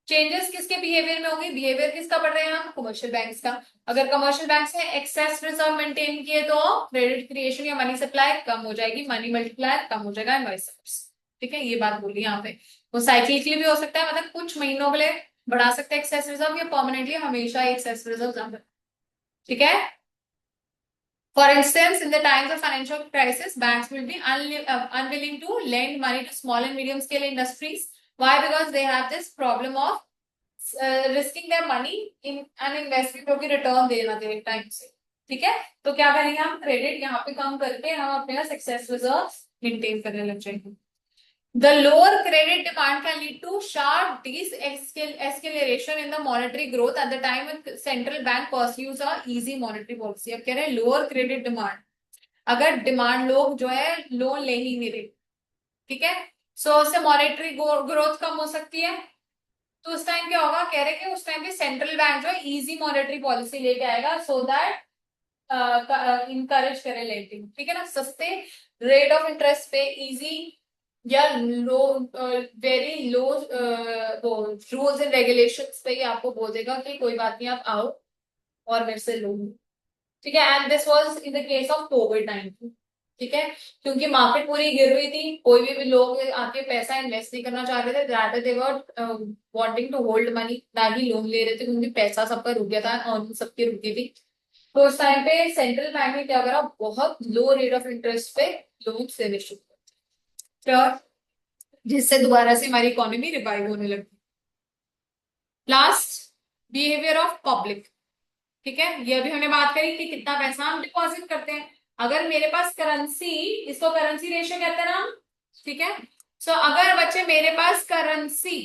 चेंजेस किसके बिहेवियर में होंगे? बिहेवियर किसका पढ़ रहे हैं हम? कमर्शियल बैंक्स का। अगर कमर्शियल बैंक्स ने एक्सेस रिजर्व मेंटेन किए तो क्रेडिट क्रिएशन या मनी सप्लाई कम हो जाएगी, मनी मल्टीप्लायर कम हो जाएगा, एंड वाइस वर्सा। ठीक है, ये बात बोली यहाँ पे। वो साइक्लिकली भी हो सकता है, मतलब कुछ महीनों के लिए बढ़ा सकते हैं एक्सेस रिजर्व, या परमानेंटली हमेशा एक्सेस रिजर्व ज्यादा। ठीक है। For instance, in the times of financial crisis, banks will be unwilling to lend money to small and medium scale industries. Why? Because they have this problem of risking their money in an investment को भी return देना दे time से। ठीक है, तो क्या करेंगे हम? क्रेडिट यहाँ पे कम करके हम अपने सक्सेस रिजर्व मेंटेन करने लग जाएंगे। The lower credit demand can lead to sharp escalation in the monetary growth at the time when central bank pursues a easy monetary policy। अब कह रहे हैं लोअर क्रेडिट डिमांड, अगर डिमांड लोग जो है लोन ले ही नहीं रहे, ठीक है, सो उससे मॉनेटरी ग्रोथ कम हो सकती है। तो उस टाइम क्या होगा? कह रहे हैं कि उस टाइम पे सेंट्रल बैंक जो है इजी मॉनेटरी पॉलिसी लेके आएगा, सो दैट इनकरेज करे लेंडिंग। ठीक है ना, सस्ते रेट ऑफ इंटरेस्ट पे इजी या लो, वेरी लो वो रूल्स एंड रेगुलेशंस पे ही आपको बोल देगा कि कोई बात नहीं, आप आओ और मेरे से लो। ठीक है, and this was in the case of कोविड-19। ठीक है, क्योंकि मार्केट पूरी गिर हुई थी, कोई भी लोग आके पैसा इन्वेस्ट नहीं करना चाह रहे थे, rather they were wanting to hold money, ना ही लोन ले रहे थे, क्योंकि पैसा सबका रुक गया था और सबकी रुकी थी। तो उस टाइम पे सेंट्रल बैंक ने क्या करा? बहुत लो रेट ऑफ इंटरेस्ट पे लोन देने शुरू कर, जिससे दोबारा से हमारी इकोनॉमी रिवाइव होने लगी। Last, behaviour of public. ठीक है, ये अभी हमने बात करी कि कितना पैसा हम डिपॉजिट करते हैं। अगर मेरे पास करेंसी, इसको करेंसी रेशियो कहते हैं ना हम, ठीक है। सो अगर बच्चे मेरे पास करेंसी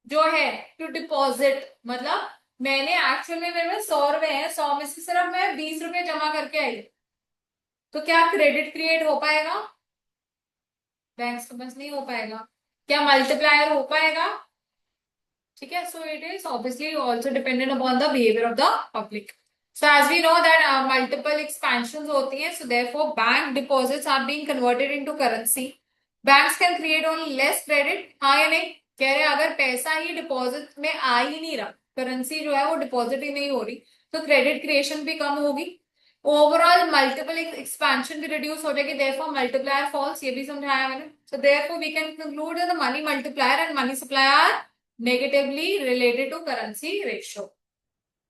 जो है टू डिपॉजिट, मतलब मैंने एक्चुअल में मेरे में 100 रुपए है, 100 में से सिर्फ मैं 20 रुपए जमा करके आई, तो क्या क्रेडिट क्रिएट हो पाएगा? बैंक्स के पास नहीं हो पाएगा। क्या मल्टीप्लायर हो पाएगा? ठीक है, so it is obviously also dependent upon the behaviour of the public. So as we know that multiple expansion होती है, so therefore bank deposits are being converted into currency. Banks can create only less credit. हाँ या नहीं? कह रहे हैं अगर पैसा ही डिपॉजिट में आ ही नहीं रहा, करेंसी जो है वो डिपॉजिट ही नहीं हो रही, तो क्रेडिट क्रिएशन भी कम होगी, ओवरऑल मल्टीपल एक्सपेंशन भी रिड्यूस हो जाएगी, देयरफॉर मल्टीप्लायर फॉल्स, ये भी समझाया मैंने। So therefore we can conclude that the money multiplier and money supply are negatively related to currency ratio.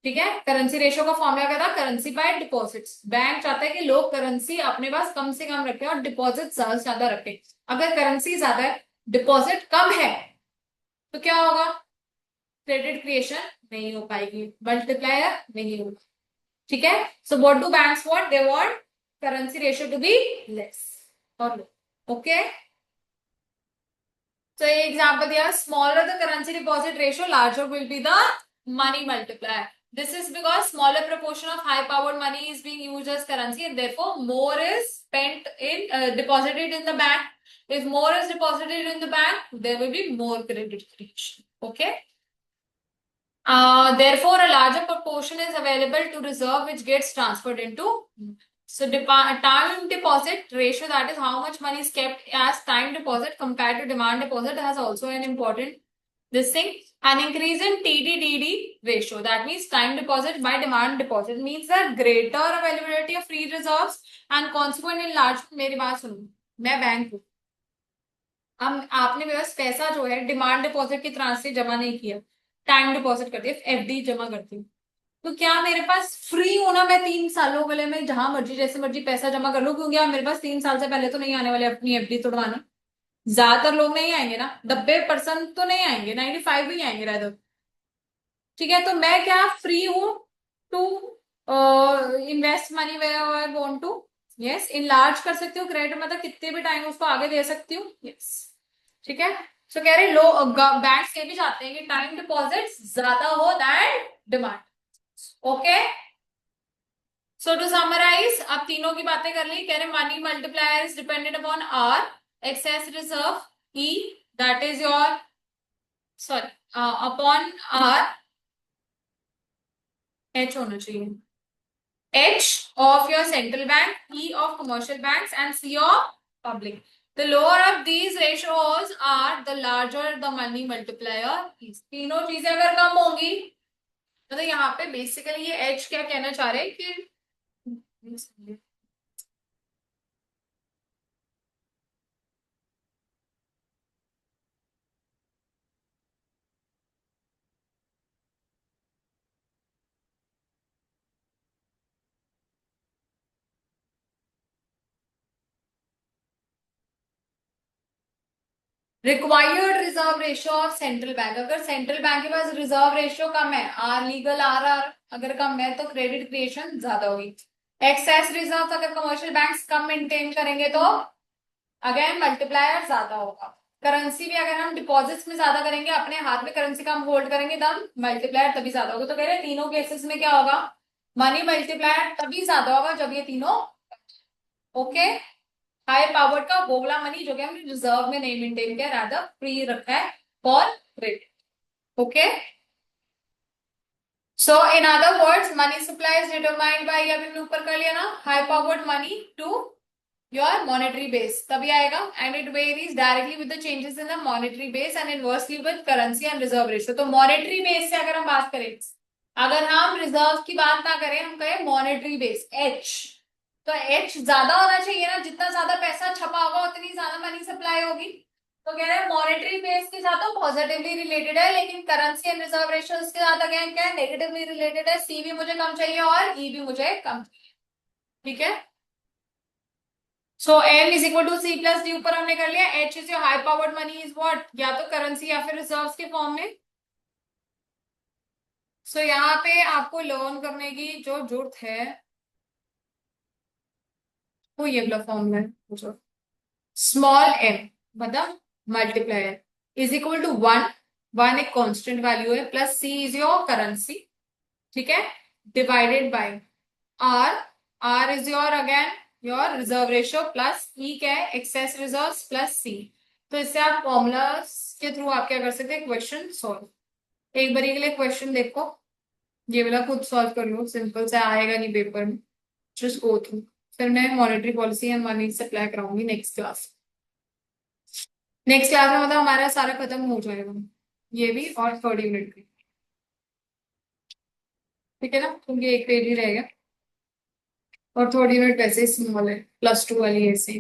ठीक है, करेंसी रेशियो का फॉर्मूला क्या था? Currency bye deposits. बैंक चाहता है कि लोग करेंसी अपने पास कम से कम रखें और डिपॉजिट ज्यादा से ज्यादा रखें। अगर करेंसी ज्यादा है, डिपॉजिट कम है, तो क्या होगा? क्रेडिट क्रिएशन नहीं हो पाएगी, मल्टीप्लायर नहीं होगा। ठीक है, so what do banks want? They want currency ratio to be less और लो। ओके, तो ये एग्जांपल दिया, smaller the currency deposit ratio, larger will be the money multiplier. This is because smaller proportion of high powered money is being used as currency, and therefore more is spent in deposited in the bank. If more is deposited in the bank, there will be more credit creation. Okay. Therefore, a larger proportion is available to reserve, which gets transferred into. So, time deposit ratio, that is how much money is kept as time deposit compared to demand deposit, has also an important this thing. An increase in TDDD ratio, that means time deposit by demand deposit, means that greater availability of free reserves and consequent enlargement। मेरी बात सुनो, मैं bank हूँ, हम आपने मेरे पास पैसा जो है डिमांड डिपॉजिट की तरह से जमा नहीं किया, टाइम डिपॉजिट करती है, एफडी जमा करती हूँ, तो क्या मेरे पास फ्री होना? मैं 3 सालों के लिए मैं जहां मर्जी जैसे मर्जी पैसा जमा कर लूं, क्योंकि आप मेरे पास 3 साल से पहले तो नहीं आने वाले अपनी एफडी तोड़वाना। ज्यादातर लोग नहीं आएंगे ना, 90% तो नहीं आएंगे, 95 भी आएंगे रादर। ठीक है, तो मैं क्या फ्री हूं to invest money where I want to, yes enlarge कर सकती हूँ क्रेडिट, मतलब कितने भी टाइम उसको आगे दे सकती हूँ, यस ठीक है। सो कह रहे लो बैंक ये भी चाहते हैं कि टाइम डिपॉजिट ज्यादा हो that demand, okay. So to summarise, अब तीनों की बातें कर ली, कह रहे money multiplier is dependent upon R, excess reserve E, that is your sorry upon R, H होना चाहिए, H of your central bank, E of commercial banks, and C of public. The lower of these ratios are the larger the money multiplier is. तीनों चीजें अगर कम होंगी, मतलब यहाँ पे basically ये H क्या कहना चाह रहे हैं कि required reserve ratio of central bank, अगर सेंट्रल बैंक के पास रिजर्व रेशियो कम है, आर लीगल आर अगर कम है तो क्रेडिट क्रिएशन ज्यादा होगी। एक्सेस रिजर्व अगर कमर्शियल बैंक्स कम मेंटेन करेंगे तो अगेन मल्टीप्लायर ज्यादा होगा। करेंसी भी अगर हम डिपॉजिट्स में ज्यादा करेंगे, अपने हाथ में करेंसी का हम होल्ड करेंगे, तब मल्टीप्लायर तभी ज्यादा होगा। तो कह रहे हैं तीनों केसेस में क्या होगा, मनी मल्टीप्लायर तभी ज्यादा होगा जब ये तीनों, ओके। हाई पावर्ड का वो वाला मनी जो कि हमने रिजर्व में नहीं मेंटेन किया, रादर फ्री रखा है for credit, okay. So in other words money supply is determined by, अभी हमने ऊपर कर लिया ना, high powered money to your monetary base तभी आएगा, and it varies directly with the changes in the monetary base and inversely with currency and reserve ratio. तो monetary base से अगर हम बात करें, अगर हम रिजर्व की बात ना करें, हम कहें मॉनेटरी बेस एच, तो एच ज्यादा होना चाहिए ना, जितना ज्यादा पैसा छपा होगा उतनी ज्यादा मनी सप्लाई होगी। तो कह रहे हैं मॉनेटरी बेस के साथ तो पॉजिटिवली रिलेटेड है, लेकिन करेंसी एंड रिजर्व रेशियो के साथ अगेन क्या है, नेगेटिवली रिलेटेड है। सी भी मुझे कम चाहिए और ई भी मुझे कम चाहिए, ठीक है। So M is equal to C plus D, ऊपर हमने कर लिया। H is your high powered money is what, या तो करेंसी या फिर रिजर्व्स के फॉर्म में। सो यहाँ पे आपको लर्न करने की जो जरूरत है वो ये वाला फॉर्म है, जो स्मॉल एम मतलब multiplier is equal to one, one एक कांस्टेंट वैल्यू है, plus C is your currency, ठीक है, divided by R, R is your again your reserve ratio, plus E क्या है, एक्सेस रिजर्व, प्लस सी। तो इससे आप फॉर्मूलास के थ्रू आप क्या कर सकते हैं, क्वेश्चन सॉल्व। एक बारी के लिए क्वेश्चन देखो, ये वाला खुद सॉल्व कर लो, सिंपल से आएगा नहीं पेपर में, जस्ट गो थ्रू। फिर मैं monetary policy and money supply कराऊंगी नेक्स्ट क्लास, नेक्स्ट क्लास में मतलब हमारा सारा खत्म हो जाएगा, ये भी और थर्ड यूनिट भी, ठीक है ना, क्योंकि एक पेज ही रहेगा और थर्ड यूनिट वैसे ही स्मॉल है, प्लस टू वाली ऐसे।